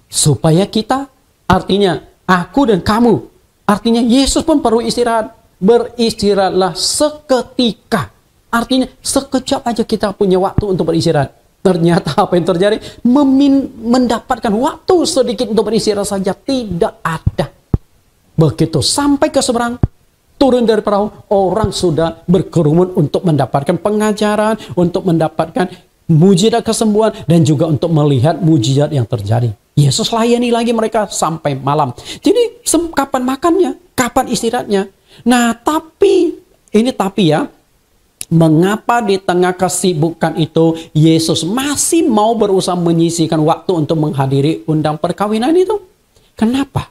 Supaya kita, artinya aku dan kamu, artinya Yesus pun perlu istirahat. Beristirahatlah seketika. Artinya sekejap aja kita punya waktu untuk beristirahat. Ternyata apa yang terjadi? Mendapatkan waktu sedikit untuk beristirahat saja tidak ada. Begitu sampai ke seberang, turun dari perahu, orang sudah berkerumun untuk mendapatkan pengajaran, untuk mendapatkan mujizat kesembuhan, dan juga untuk melihat mujizat yang terjadi. Yesus layani lagi mereka sampai malam. Jadi kapan makannya? Kapan istirahatnya? Nah, tapi ya, mengapa di tengah kesibukan itu Yesus masih mau berusaha menyisihkan waktu untuk menghadiri undang perkawinan itu? Kenapa?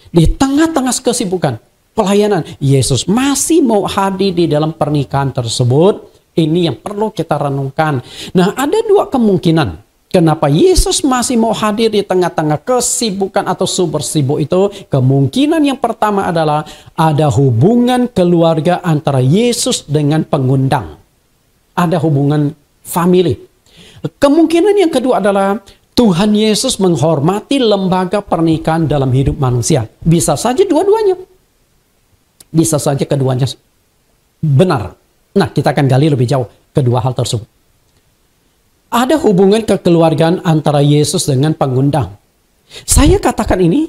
Di tengah-tengah kesibukan pelayanan, Yesus masih mau hadir di dalam pernikahan tersebut. Ini yang perlu kita renungkan. Nah, ada dua kemungkinan kenapa Yesus masih mau hadir di tengah-tengah kesibukan atau super sibuk itu. Kemungkinan yang pertama adalah ada hubungan keluarga antara Yesus dengan pengundang. Ada hubungan family. Kemungkinan yang kedua adalah Tuhan Yesus menghormati lembaga pernikahan dalam hidup manusia. Bisa saja dua-duanya. Bisa saja keduanya benar. Nah, kita akan gali lebih jauh kedua hal tersebut. Ada hubungan kekeluargaan antara Yesus dengan pengundang. Saya katakan ini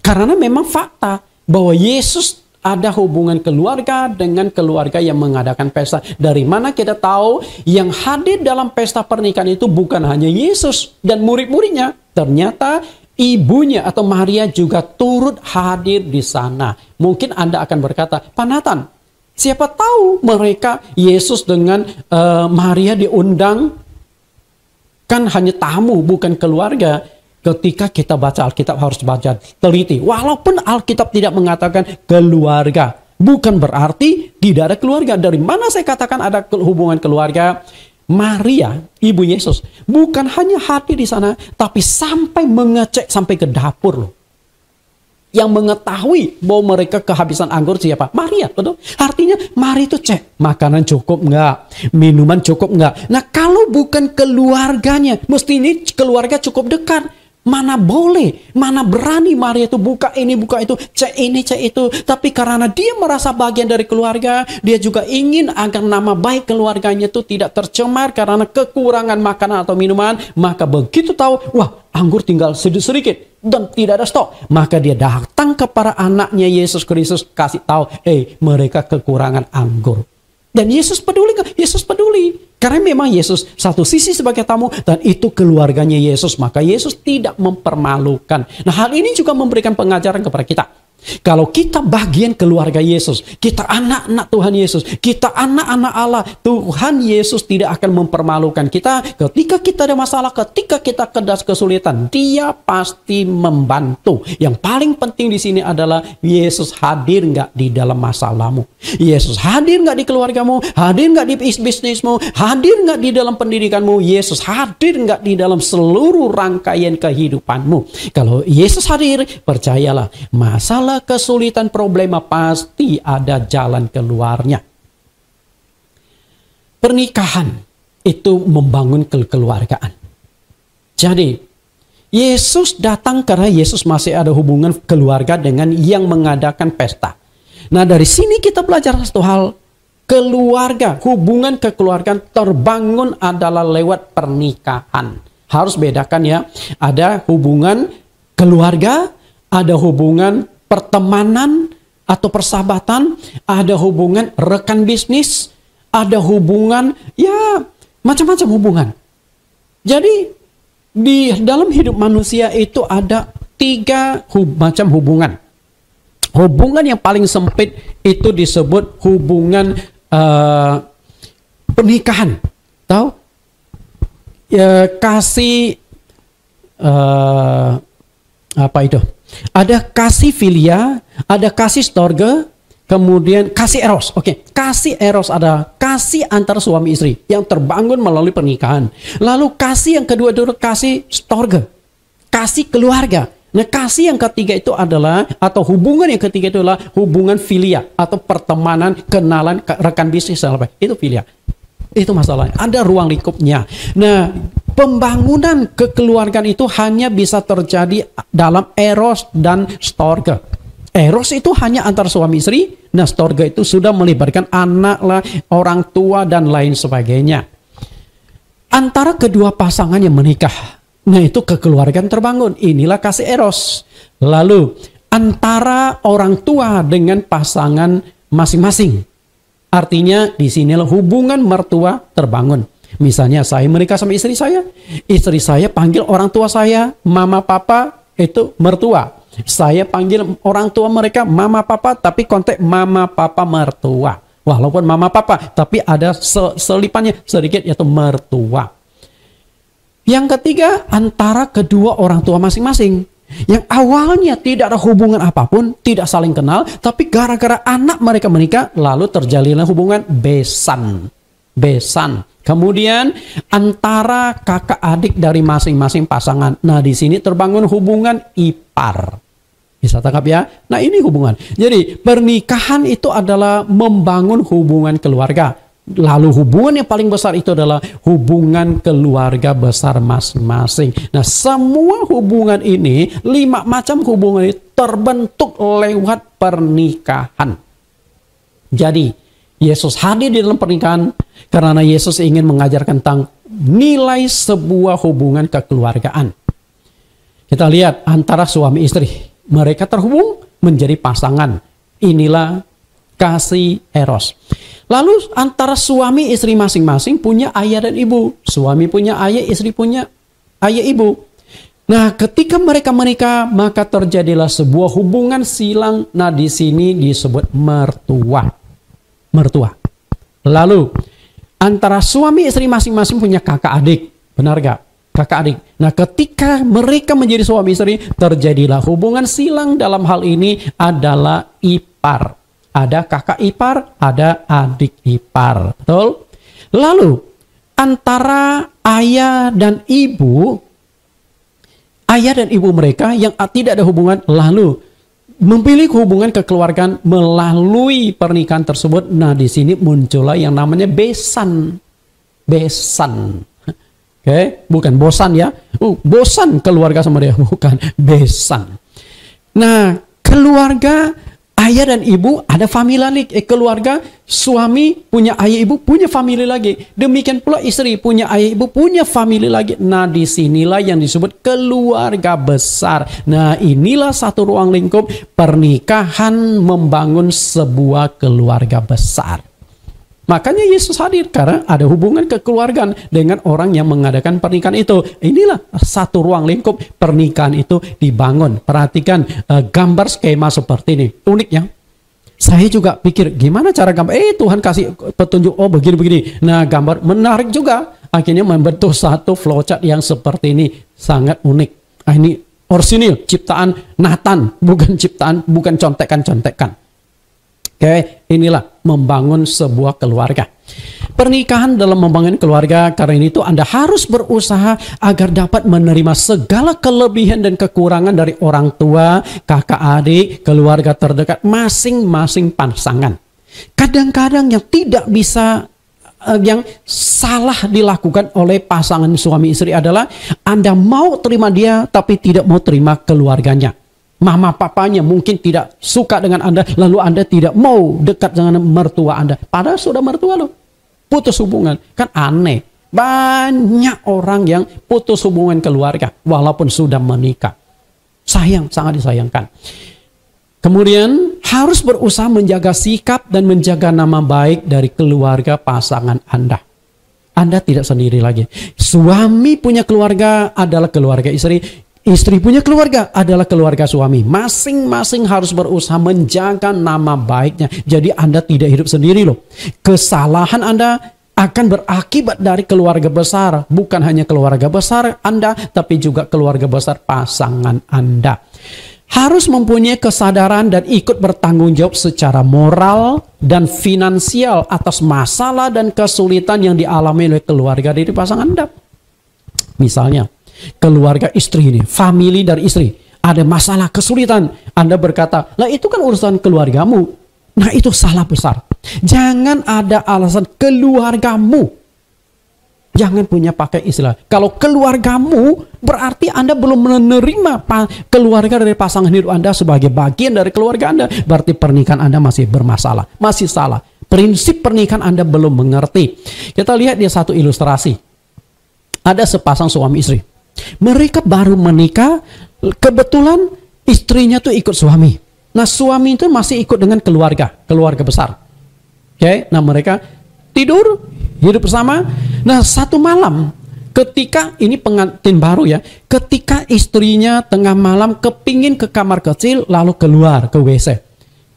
karena memang fakta bahwa Yesus ada hubungan keluarga dengan keluarga yang mengadakan pesta. Dari mana kita tahu yang hadir dalam pesta pernikahan itu bukan hanya Yesus dan murid-muridnya. Ternyata ibunya atau Maria juga turut hadir di sana. Mungkin Anda akan berkata, Pak Nathan, siapa tahu mereka Yesus dengan Maria diundang, kan hanya tamu bukan keluarga. Ketika kita baca Alkitab harus baca teliti. Walaupun Alkitab tidak mengatakan keluarga, bukan berarti tidak ada keluarga. Dari mana saya katakan ada hubungan keluarga? Maria, ibu Yesus, bukan hanya hadir di sana, tapi sampai mengecek sampai ke dapur loh. Yang mengetahui bahwa mereka kehabisan anggur siapa? Maria, betul? Artinya Maria itu cek makanan cukup enggak, minuman cukup enggak. Nah, kalau bukan keluarganya, mesti ini keluarga cukup dekat. Mana boleh, mana berani Maria itu buka ini, buka itu, cek ini, cek itu. Tapi karena dia merasa bagian dari keluarga, dia juga ingin agar nama baik keluarganya itu tidak tercemar karena kekurangan makanan atau minuman. Maka begitu tahu, wah anggur tinggal sedikit dan tidak ada stok, maka dia datang kepada anaknya Yesus Kristus, kasih tahu, mereka kekurangan anggur. Dan Yesus peduli, Yesus peduli. Karena memang Yesus satu sisi sebagai tamu dan itu keluarganya Yesus, maka Yesus tidak mempermalukan. Nah, hal ini juga memberikan pengajaran kepada kita. Kalau kita bagian keluarga Yesus, kita anak-anak Tuhan Yesus, kita anak-anak Allah, Tuhan Yesus tidak akan mempermalukan kita. Ketika kita ada masalah, ketika kita kesulitan, Dia pasti membantu. Yang paling penting di sini adalah Yesus hadir nggak di dalam masalahmu. Yesus hadir nggak di keluargamu, hadir nggak di bisnismu, hadir nggak di dalam pendidikanmu. Yesus hadir nggak di dalam seluruh rangkaian kehidupanmu. Kalau Yesus hadir, percayalah, masalah kesulitan, problema pasti ada jalan keluarnya. Pernikahan itu membangun kekeluargaan. Jadi Yesus datang karena Yesus masih ada hubungan keluarga dengan yang mengadakan pesta. Nah, dari sini kita belajar satu hal. Keluarga, hubungan kekeluargaan terbangun adalah lewat pernikahan. Harus bedakan ya. Ada hubungan keluarga, ada hubungan pertemanan atau persahabatan, ada hubungan rekan bisnis, ada hubungan ya macam-macam hubungan. Jadi Di dalam hidup manusia itu ada 3 macam hubungan. Hubungan yang paling sempit itu disebut hubungan pernikahan. Tahu? Kasih apa itu? Ada kasih filia, ada kasih storge, kemudian kasih eros. Oke, kasih eros ada kasih antara suami istri yang terbangun melalui pernikahan. Lalu kasih yang kedua itu kasih storge, kasih keluarga. Nah, kasih yang ketiga itu adalah, atau hubungan yang ketiga itu adalah hubungan filia atau pertemanan, kenalan, rekan bisnis, itu filia. Itu masalahnya. Ada ruang lingkupnya. Nah, pembangunan kekeluargaan itu hanya bisa terjadi dalam eros dan storge. Eros itu hanya antar suami istri. Nah, storge itu sudah melibatkan anak lah, orang tua dan lain sebagainya. Antara kedua pasangan yang menikah. Nah, itu kekeluargaan terbangun. Inilah kasih eros. Lalu antara orang tua dengan pasangan masing-masing. Artinya di sinilah hubungan mertua terbangun. Misalnya saya menikah sama istri saya panggil orang tua saya, mama papa, itu mertua. Saya panggil orang tua mereka mama papa, tapi konteks mama papa mertua. Walaupun mama papa, tapi ada selipannya sedikit, yaitu mertua. Yang ketiga, antara kedua orang tua masing-masing. Yang awalnya tidak ada hubungan apapun, tidak saling kenal, tapi gara-gara anak mereka menikah, lalu terjalinlah hubungan besan. Kemudian antara kakak adik dari masing-masing pasangan. Nah, di sini terbangun hubungan ipar. Bisa tangkap ya? Nah, ini hubungan. Jadi pernikahan itu adalah membangun hubungan keluarga. Lalu hubungan yang paling besar itu adalah hubungan keluarga besar masing-masing. Nah, semua hubungan ini, 5 macam hubungan ini terbentuk lewat pernikahan. Jadi, Yesus hadir di dalam pernikahan karena Yesus ingin mengajarkan tentang nilai sebuah hubungan kekeluargaan. Kita lihat antara suami istri. Mereka terhubung menjadi pasangan. Inilah kasih eros. Lalu antara suami istri masing-masing punya ayah dan ibu. Suami punya ayah, istri punya ayah ibu. Nah, ketika mereka menikah, maka terjadilah sebuah hubungan silang. Nah, di sini disebut mertua. Lalu antara suami istri masing-masing punya kakak adik. Benar gak? Kakak adik. Nah, ketika mereka menjadi suami istri, terjadilah hubungan silang. Dalam hal ini adalah ipar. Ada kakak ipar, ada adik ipar. Betul? Lalu antara ayah dan ibu mereka yang tidak ada hubungan, lalu memiliki hubungan kekeluargaan melalui pernikahan tersebut. Nah, di sini muncullah yang namanya besan. Oke, bukan bosan ya. Bosan keluarga sama dia, bukan, besan. Nah, keluarga ayah dan ibu ada famili keluarga, suami punya ayah ibu punya famili lagi. Demikian pula istri punya ayah ibu punya famili lagi. Nah, disinilah yang disebut keluarga besar. Nah, inilah satu ruang lingkup pernikahan membangun sebuah keluarga besar. Makanya Yesus hadir karena ada hubungan kekeluargaan dengan orang yang mengadakan pernikahan itu. Inilah satu ruang lingkup pernikahan itu dibangun. Perhatikan gambar skema seperti ini. Unik ya. Saya juga pikir gimana cara gambar. Tuhan kasih petunjuk. Oh, begini-begini. Nah, gambar menarik juga. Akhirnya membentuk satu flowchart yang seperti ini. Sangat unik. Ini orsinil, ciptaan Nathan. Bukan contekan-contekan. Oke, inilah membangun sebuah keluarga. Pernikahan dalam membangun keluarga, karena itu Anda harus berusaha agar dapat menerima segala kelebihan dan kekurangan dari orang tua, kakak adik, keluarga terdekat, masing-masing pasangan. Kadang-kadang yang tidak bisa, yang salah dilakukan oleh pasangan suami istri adalah Anda mau terima dia, tapi tidak mau terima keluarganya. Mama papanya mungkin tidak suka dengan Anda, lalu Anda tidak mau dekat dengan mertua Anda. Padahal sudah mertua loh. Putus hubungan. Kan aneh. Banyak orang yang putus hubungan keluarga walaupun sudah menikah. Sayang, sangat disayangkan. Kemudian harus berusaha menjaga sikap dan menjaga nama baik dari keluarga pasangan Anda. Anda tidak sendiri lagi. Suami punya keluarga adalah keluarga istri. Istri punya keluarga adalah keluarga suami. Masing-masing harus berusaha menjaga nama baiknya. Jadi Anda tidak hidup sendiri loh. Kesalahan Anda akan berakibat dari keluarga besar. Bukan hanya keluarga besar Anda, tapi juga keluarga besar pasangan Anda. Harus mempunyai kesadaran dan ikut bertanggung jawab secara moral dan finansial atas masalah dan kesulitan yang dialami oleh keluarga dari pasangan Anda. Misalnya, keluarga istri ini, famili dari istri, ada masalah, kesulitan. Anda berkata, lah itu kan urusan keluargamu. Nah itu salah besar. Jangan ada alasan keluargamu. Jangan punya pakai istilah. Kalau keluargamu, berarti Anda belum menerima keluarga dari pasangan hidup Anda sebagai bagian dari keluarga Anda. Berarti pernikahan Anda masih bermasalah, masih salah. Prinsip pernikahan Anda belum mengerti. Kita lihat dia satu ilustrasi. Ada sepasang suami istri. Mereka baru menikah, kebetulan istrinya tuh ikut suami. Nah suami itu masih ikut dengan keluarga besar. Oke, nah mereka tidur, hidup bersama. Nah satu malam, ketika ini pengantin baru ya, ketika istrinya tengah malam kepingin ke kamar kecil, lalu keluar ke WC.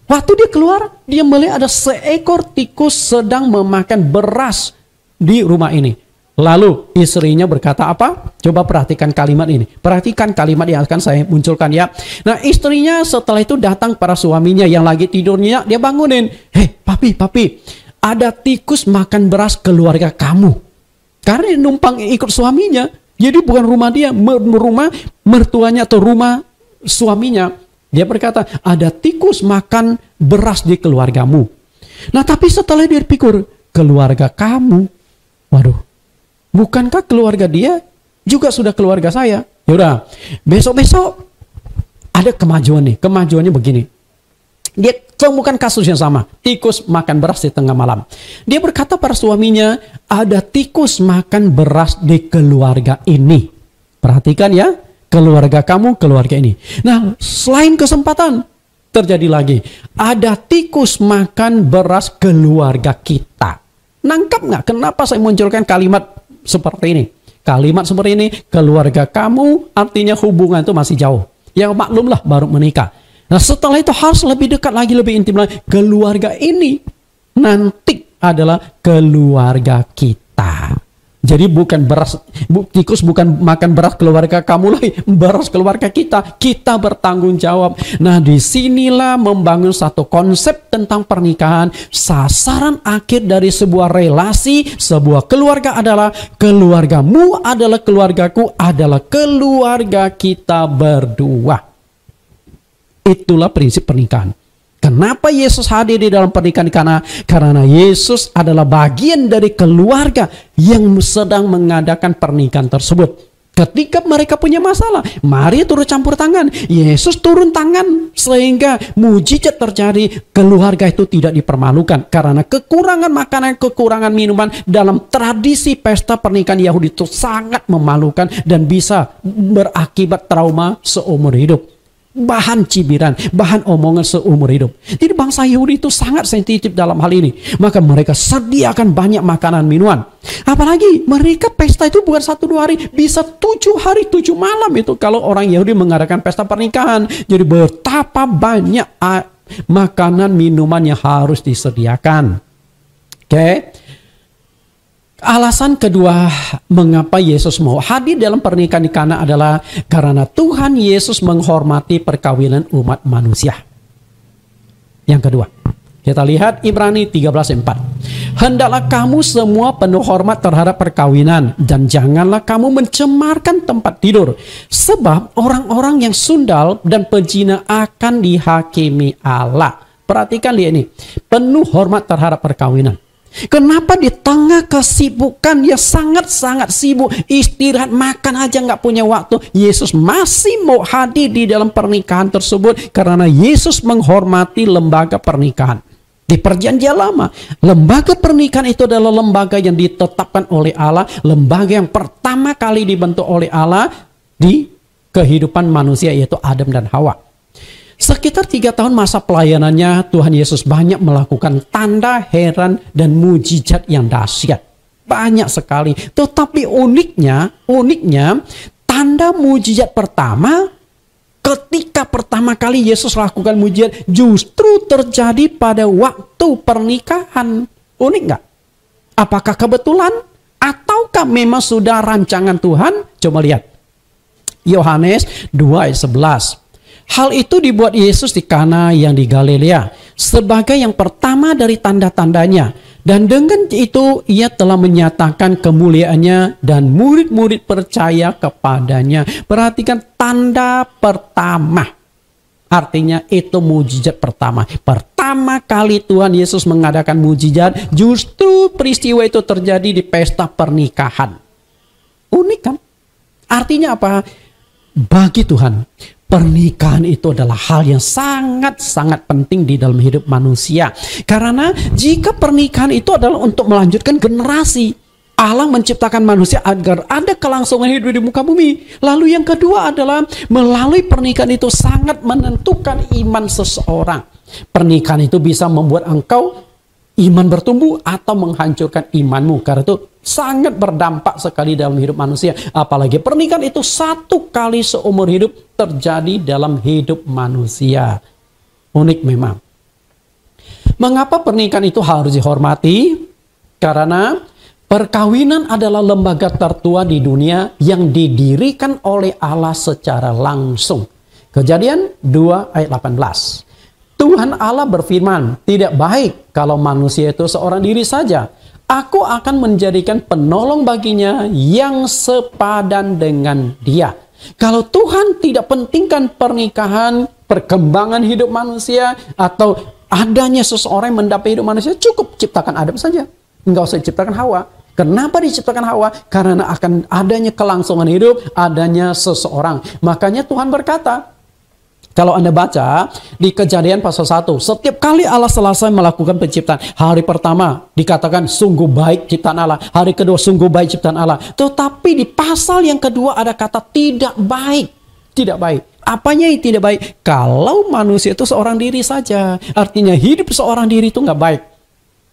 Waktu dia keluar, dia melihat ada seekor tikus sedang memakan beras di rumah ini. Lalu istrinya berkata apa? Coba perhatikan kalimat ini. Perhatikan kalimat yang akan saya munculkan ya. Nah istrinya setelah itu datang para suaminya yang lagi tidurnya, dia bangunin. Hei papi, ada tikus makan beras keluarga kamu. Karena dia numpang ikut suaminya. Jadi bukan rumah dia, rumah mertuanya atau rumah suaminya. Dia berkata, ada tikus makan beras di keluargamu. Nah tapi setelah dia pikir, keluarga kamu. Waduh, bukankah keluarga dia juga sudah keluarga saya? Yaudah, besok-besok ada kemajuan nih. Kemajuannya begini. Dia temukan kasus yang sama. Tikus makan beras di tengah malam. Dia berkata pada suaminya, ada tikus makan beras di keluarga ini. Perhatikan ya, keluarga kamu, keluarga ini. Nah, selain kesempatan, terjadi lagi. Ada tikus makan beras keluarga kita. Nangkap nggak? Kenapa saya munculkan kalimat seperti ini? Kalimat seperti ini, keluarga kamu artinya hubungan itu masih jauh. Yang maklumlah baru menikah. Nah setelah itu harus lebih dekat lagi, lebih intim lagi. Keluarga ini nanti adalah keluarga kita. Jadi bukan beras, tikus bukan makan beras keluarga kamu lagi, beras keluarga kita. Kita bertanggung jawab. Nah disinilah membangun satu konsep tentang pernikahan. Sasaran akhir dari sebuah relasi, sebuah keluarga adalah keluargamu adalah keluargaku adalah keluarga kita berdua. Itulah prinsip pernikahan. Kenapa Yesus hadir di dalam pernikahan? Karena Yesus adalah bagian dari keluarga yang sedang mengadakan pernikahan tersebut. Ketika mereka punya masalah, mari turun campur tangan. Yesus turun tangan sehingga mujizat terjadi. Keluarga itu tidak dipermalukan. Karena kekurangan makanan, kekurangan minuman dalam tradisi pesta pernikahan Yahudi itu sangat memalukan dan bisa berakibat trauma seumur hidup. Bahan cibiran, bahan omongan seumur hidup. Jadi bangsa Yahudi itu sangat sensitif dalam hal ini. Maka mereka sediakan banyak makanan minuman. Apalagi mereka pesta itu bukan 1-2 hari, bisa 7 hari 7 malam itu kalau orang Yahudi mengadakan pesta pernikahan. Jadi betapa banyak makanan minuman yang harus disediakan. Oke. Alasan kedua mengapa Yesus mau hadir dalam pernikahan di Kana adalah karena Tuhan Yesus menghormati perkawinan umat manusia. Yang kedua, kita lihat Ibrani 13:4. Hendaklah kamu semua penuh hormat terhadap perkawinan dan janganlah kamu mencemarkan tempat tidur, sebab orang-orang yang sundal dan pezina akan dihakimi Allah. Perhatikan dia ini, penuh hormat terhadap perkawinan. Kenapa di tengah kesibukan yang sangat-sangat sibuk, istirahat, makan aja nggak punya waktu, Yesus masih mau hadir di dalam pernikahan tersebut? Karena Yesus menghormati lembaga pernikahan. Di perjanjian lama, lembaga pernikahan itu adalah lembaga yang ditetapkan oleh Allah, lembaga yang pertama kali dibentuk oleh Allah di kehidupan manusia, yaitu Adam dan Hawa. Sekitar 3 tahun masa pelayanannya, Tuhan Yesus banyak melakukan tanda, heran, dan mujizat yang dahsyat. banyak sekali. Tetapi uniknya tanda mujizat pertama, ketika pertama kali Yesus lakukan mujizat, justru terjadi pada waktu pernikahan. Unik nggak? Apakah kebetulan? Ataukah memang sudah rancangan Tuhan? Coba lihat. Yohanes 2 ayat 11. Hal itu dibuat Yesus di Kana yang di Galilea sebagai yang pertama dari tanda-tandanya. Dan dengan itu ia telah menyatakan kemuliaannya dan murid-murid percaya kepadanya. Perhatikan tanda pertama. Artinya itu mujizat pertama. Pertama kali Tuhan Yesus mengadakan mujizat, justru peristiwa itu terjadi di pesta pernikahan. Unik kan? Artinya apa? Bagi Tuhan, pernikahan itu adalah hal yang sangat-sangat penting di dalam hidup manusia. Karena jika pernikahan itu adalah untuk melanjutkan generasi, Allah menciptakan manusia agar ada kelangsungan hidup di muka bumi. Lalu yang kedua adalah melalui pernikahan itu sangat menentukan iman seseorang. Pernikahan itu bisa membuat engkau iman bertumbuh atau menghancurkan imanmu. Karena itu sangat berdampak sekali dalam hidup manusia. Apalagi pernikahan itu satu kali seumur hidup terjadi dalam hidup manusia. Unik memang. Mengapa pernikahan itu harus dihormati? Karena perkawinan adalah lembaga tertua di dunia yang didirikan oleh Allah secara langsung. Kejadian 2 ayat 18. Tuhan Allah berfirman, tidak baik kalau manusia itu seorang diri saja. Aku akan menjadikan penolong baginya yang sepadan dengan dia. Kalau Tuhan tidak pentingkan pernikahan, perkembangan hidup manusia, atau adanya seseorang yang mendapat hidup manusia, cukup ciptakan Adam saja. Enggak usah ciptakan Hawa. Kenapa diciptakan Hawa? Karena akan adanya kelangsungan hidup, adanya seseorang. Makanya Tuhan berkata, kalau Anda baca di Kejadian pasal 1, setiap kali Allah selesai melakukan penciptaan, hari pertama dikatakan sungguh baik ciptaan Allah, hari kedua sungguh baik ciptaan Allah. Tetapi di pasal yang kedua ada kata tidak baik. Tidak baik. Apanya yang tidak baik? Kalau manusia itu seorang diri saja. Artinya hidup seorang diri itu nggak baik.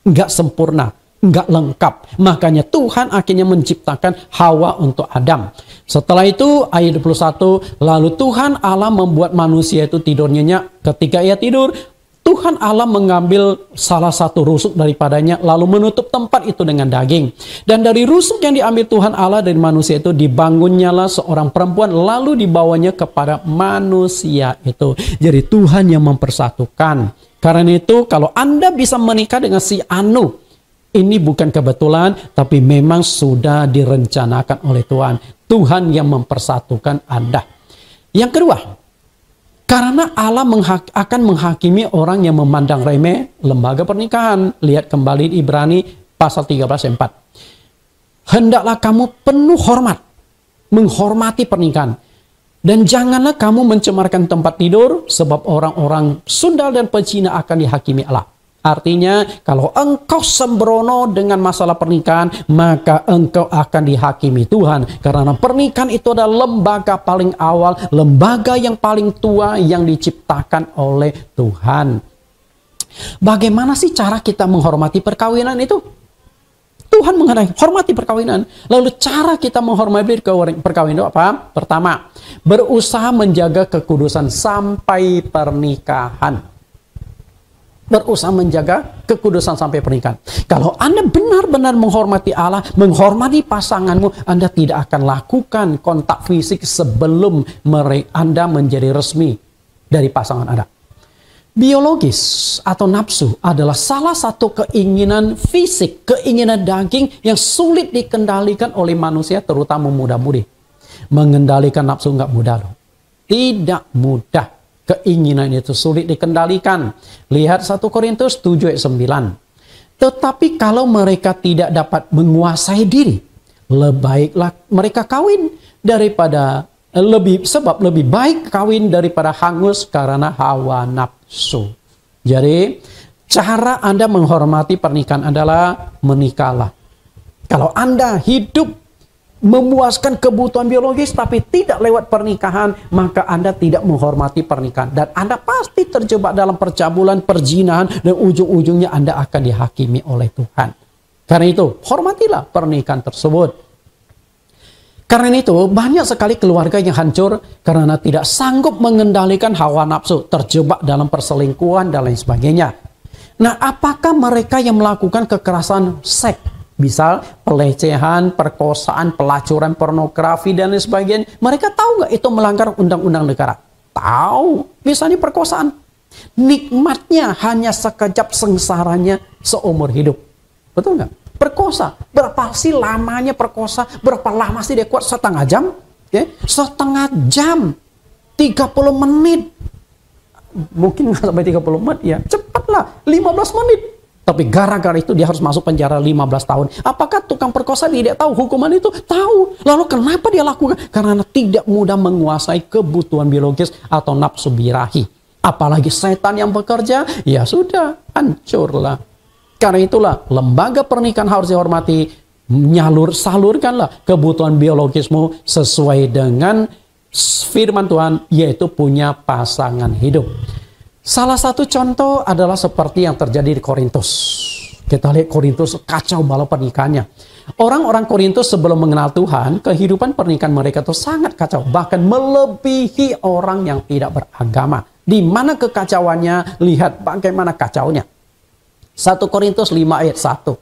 Nggak sempurna. Nggak lengkap. Makanya Tuhan akhirnya menciptakan Hawa untuk Adam. Setelah itu ayat 21, lalu Tuhan Allah membuat manusia itu tidur nyenyak. Ketika ia tidur, Tuhan Allah mengambil salah satu rusuk daripadanya, lalu menutup tempat itu dengan daging. Dan dari rusuk yang diambil Tuhan Allah dari manusia itu, dibangunnyalah seorang perempuan, lalu dibawanya kepada manusia itu. Jadi Tuhan yang mempersatukan. Karena itu kalau Anda bisa menikah dengan si Anu, ini bukan kebetulan, tapi memang sudah direncanakan oleh Tuhan. Tuhan yang mempersatukan Anda. Yang kedua, karena Allah akan menghakimi orang yang memandang remeh lembaga pernikahan. Lihat kembali Ibrani pasal 13 ayat 4. Hendaklah kamu penuh hormat, menghormati pernikahan. Dan janganlah kamu mencemarkan tempat tidur, sebab orang-orang sundal dan pecina akan dihakimi Allah. Artinya, kalau engkau sembrono dengan masalah pernikahan, maka engkau akan dihakimi Tuhan. Karena pernikahan itu adalah lembaga paling awal, lembaga yang paling tua yang diciptakan oleh Tuhan. Bagaimana sih cara kita menghormati perkawinan itu? Tuhan menghormati perkawinan. Lalu cara kita menghormati perkawinan itu apa? Pertama, berusaha menjaga kekudusan sampai pernikahan. Berusaha menjaga kekudusan sampai pernikahan. Kalau Anda benar-benar menghormati Allah, menghormati pasanganmu, Anda tidak akan lakukan kontak fisik sebelum Anda menjadi resmi dari pasangan Anda. Biologis atau nafsu adalah salah satu keinginan fisik, keinginan daging yang sulit dikendalikan oleh manusia, terutama muda-mudi. Mengendalikan nafsu nggak mudah loh. Tidak mudah. Keinginan itu sulit dikendalikan. Lihat 1 Korintus 7 ayat 9. Tetapi kalau mereka tidak dapat menguasai diri, lebih baiklah mereka kawin daripada sebab lebih baik kawin daripada hangus karena hawa nafsu. Jadi cara Anda menghormati pernikahan adalah menikahlah. Kalau Anda hidup memuaskan kebutuhan biologis tapi tidak lewat pernikahan, maka Anda tidak menghormati pernikahan. Dan Anda pasti terjebak dalam percabulan, perzinahan, dan ujung-ujungnya Anda akan dihakimi oleh Tuhan. Karena itu, hormatilah pernikahan tersebut. Karena itu, banyak sekali keluarga yang hancur karena tidak sanggup mengendalikan hawa nafsu, terjebak dalam perselingkuhan dan lain sebagainya. Nah, apakah mereka yang melakukan kekerasan seks, misal pelecehan, perkosaan, pelacuran, pornografi, dan lain sebagainya, mereka tahu nggak itu melanggar undang-undang negara? Tahu. Misalnya perkosaan. Nikmatnya hanya sekejap, sengsaranya seumur hidup. Betul nggak? Perkosa. Berapa sih lamanya perkosa? Berapa lama sih dia kuat? Setengah jam? Okay? Setengah jam. 30 menit. Mungkin nggak sampai 30 menit. Ya, cepatlah. 15 menit. Tapi gara-gara itu dia harus masuk penjara 15 tahun. Apakah tukang perkosa tidak tahu hukuman itu? Tahu. Lalu kenapa dia lakukan? Karena tidak mudah menguasai kebutuhan biologis atau nafsu birahi. Apalagi setan yang bekerja, ya sudah, hancurlah. Karena itulah, lembaga pernikahan harus dihormati. Salurkanlah kebutuhan biologismu sesuai dengan firman Tuhan, yaitu punya pasangan hidup. Salah satu contoh adalah seperti yang terjadi di Korintus. Kita lihat Korintus kacau balau pernikahannya. Orang-orang Korintus sebelum mengenal Tuhan, kehidupan pernikahan mereka itu sangat kacau. Bahkan melebihi orang yang tidak beragama. Di mana kekacauannya? Lihat bagaimana kacaunya. 1 Korintus 5 ayat 1.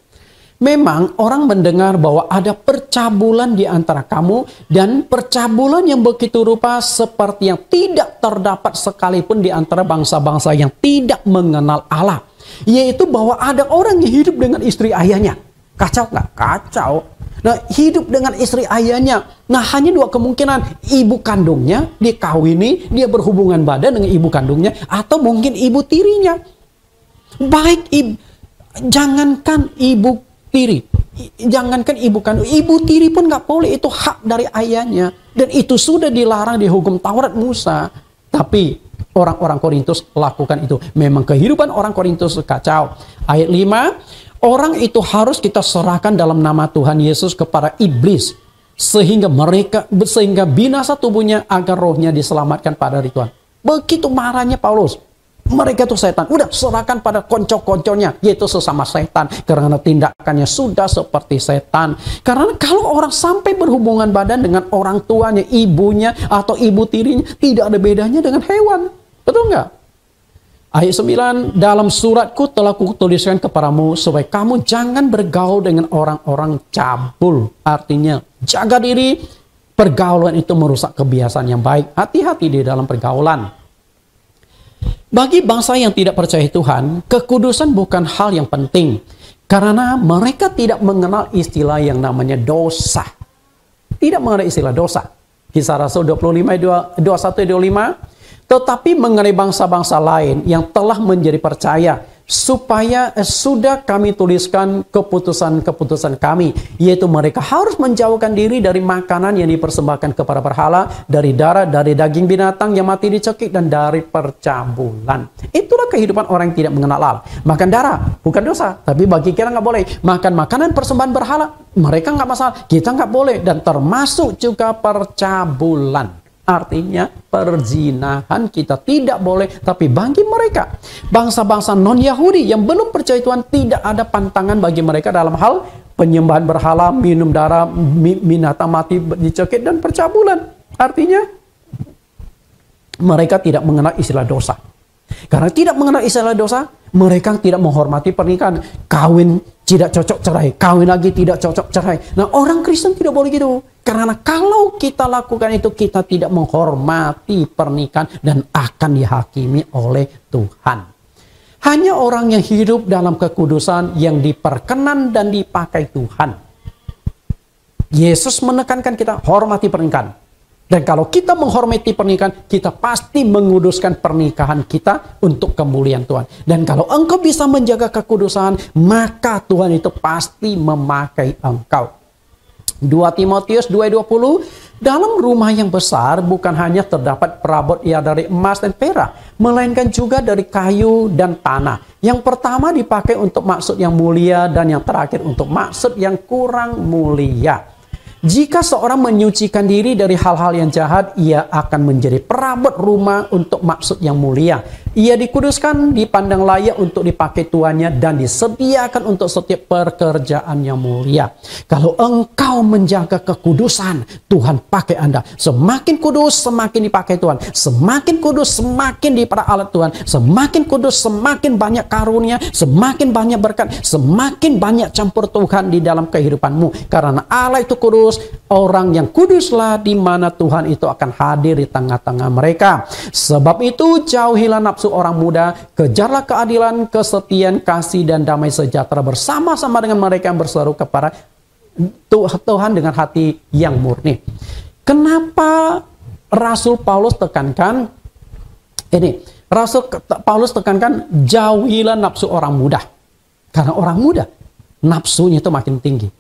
Memang orang mendengar bahwa ada percabulan di antara kamu, dan percabulan yang begitu rupa seperti yang tidak terdapat sekalipun di antara bangsa-bangsa yang tidak mengenal Allah. Yaitu bahwa ada orang yang hidup dengan istri ayahnya. Kacau nggak? Kacau. Nah, hidup dengan istri ayahnya. Nah, hanya dua kemungkinan. Ibu kandungnya dikawini, dia berhubungan badan dengan ibu kandungnya, atau mungkin ibu tirinya. Baik, jangankan ibu tiri, jangankan ibu kandung, ibu tiri pun nggak boleh. Itu hak dari ayahnya. Dan itu sudah dilarang di hukum Taurat Musa. Tapi orang-orang Korintus lakukan itu. Memang kehidupan orang Korintus kacau. Ayat 5. Orang itu harus kita serahkan dalam nama Tuhan Yesus kepada iblis. Sehingga binasa tubuhnya agar rohnya diselamatkan pada hari Tuhan. Begitu marahnya Paulus. Mereka itu setan. Udah serahkan pada konco-konconya. Yaitu sesama setan. Karena tindakannya sudah seperti setan. Karena kalau orang sampai berhubungan badan dengan orang tuanya, ibunya, atau ibu tirinya, tidak ada bedanya dengan hewan. Betul nggak? Ayat 9, dalam suratku telah kutuliskan kepadamu supaya kamu jangan bergaul dengan orang-orang cabul. Artinya, jaga diri, pergaulan itu merusak kebiasaan yang baik. Hati-hati di dalam pergaulan. Bagi bangsa yang tidak percaya Tuhan, kekudusan bukan hal yang penting. Karena mereka tidak mengenal istilah yang namanya dosa. Tidak mengenal istilah dosa. Kisah Rasul 25, 21-25. Tetapi mengenai bangsa-bangsa lain yang telah menjadi percaya, supaya sudah kami tuliskan keputusan-keputusan kami, yaitu mereka harus menjauhkan diri dari makanan yang dipersembahkan kepada berhala, dari darah, dari daging binatang yang mati dicekik, dan dari percabulan. Itulah kehidupan orang yang tidak mengenal Allah. Makan darah bukan dosa, tapi bagi kita nggak boleh. Makan makanan persembahan berhala, mereka nggak masalah, kita nggak boleh. Dan termasuk juga percabulan. Artinya perzinahan kita tidak boleh. Tapi bagi mereka, bangsa-bangsa non-Yahudi yang belum percaya Tuhan, tidak ada pantangan bagi mereka dalam hal penyembahan berhala, minum darah binatang mati dicekik, dan percabulan. Artinya mereka tidak mengenal istilah dosa. Karena tidak mengenal istilah dosa, mereka tidak menghormati pernikahan. Kawin tidak cocok cerai, kawin lagi tidak cocok cerai. Nah, orang Kristen tidak boleh gitu. Karena kalau kita lakukan itu, kita tidak menghormati pernikahan dan akan dihakimi oleh Tuhan. Hanya orang yang hidup dalam kekudusan yang diperkenan dan dipakai Tuhan. Yesus menekankan kita hormati pernikahan. Dan kalau kita menghormati pernikahan, kita pasti menguduskan pernikahan kita untuk kemuliaan Tuhan. Dan kalau engkau bisa menjaga kekudusan, maka Tuhan itu pasti memakai engkau. 2 Timotius 2:20, dalam rumah yang besar bukan hanya terdapat perabot ia dari emas dan perak, melainkan juga dari kayu dan tanah. Yang pertama dipakai untuk maksud yang mulia, dan yang terakhir untuk maksud yang kurang mulia. Jika seorang menyucikan diri dari hal-hal yang jahat, ia akan menjadi perabot rumah untuk maksud yang mulia. Ia dikuduskan, dipandang layak untuk dipakai tuannya, dan disediakan untuk setiap pekerjaan yang mulia. Kalau engkau menjaga kekudusan, Tuhan pakai Anda. Semakin kudus, semakin dipakai Tuhan. Semakin kudus, semakin diperalat Tuhan. Semakin kudus, semakin banyak karunia, semakin banyak berkat, semakin banyak campur Tuhan di dalam kehidupanmu. Karena Allah itu kudus, orang yang kuduslah di mana Tuhan itu akan hadir di tengah-tengah mereka. Sebab itu jauhilah nafsu orang muda, kejarlah keadilan, kesetiaan, kasih, dan damai sejahtera bersama-sama dengan mereka yang berseru kepada Tuhan dengan hati yang murni. Kenapa Rasul Paulus tekankan ini? Rasul Paulus tekankan jauhilah nafsu orang muda. Karena orang muda nafsunya itu makin tinggi.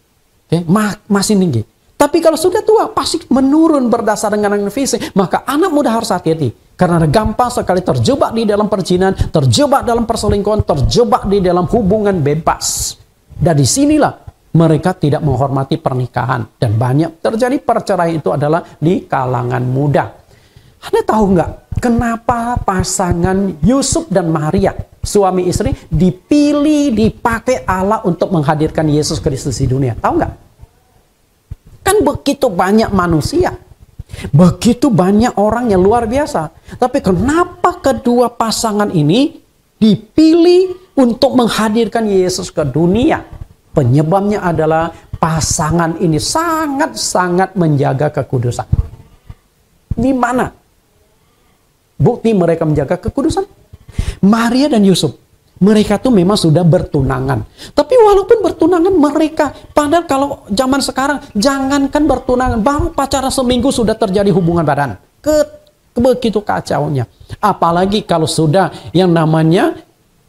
Masih tinggi. Tapi kalau sudah tua, pasti menurun berdasar dengan fisik. Maka anak muda harus hati-hati. Karena gampang sekali terjebak di dalam perzinahan, terjebak dalam perselingkuhan, terjebak di dalam hubungan bebas. Dan disinilah mereka tidak menghormati pernikahan. Dan banyak terjadi perceraian itu adalah di kalangan muda. Anda tahu nggak kenapa pasangan Yusuf dan Maria, suami istri, dipilih, dipakai Allah untuk menghadirkan Yesus Kristus di dunia? Tahu nggak? Kan begitu banyak manusia, begitu banyak orang yang luar biasa. Tapi kenapa kedua pasangan ini dipilih untuk menghadirkan Yesus ke dunia? Penyebabnya adalah pasangan ini sangat-sangat menjaga kekudusan. Di mana bukti mereka menjaga kekudusan? Maria dan Yusuf, mereka tuh memang sudah bertunangan. Tapi walaupun bertunangan mereka, padahal kalau zaman sekarang, jangankan bertunangan, baru pacaran seminggu sudah terjadi hubungan badan. Begitu kacaunya. Apalagi kalau sudah yang namanya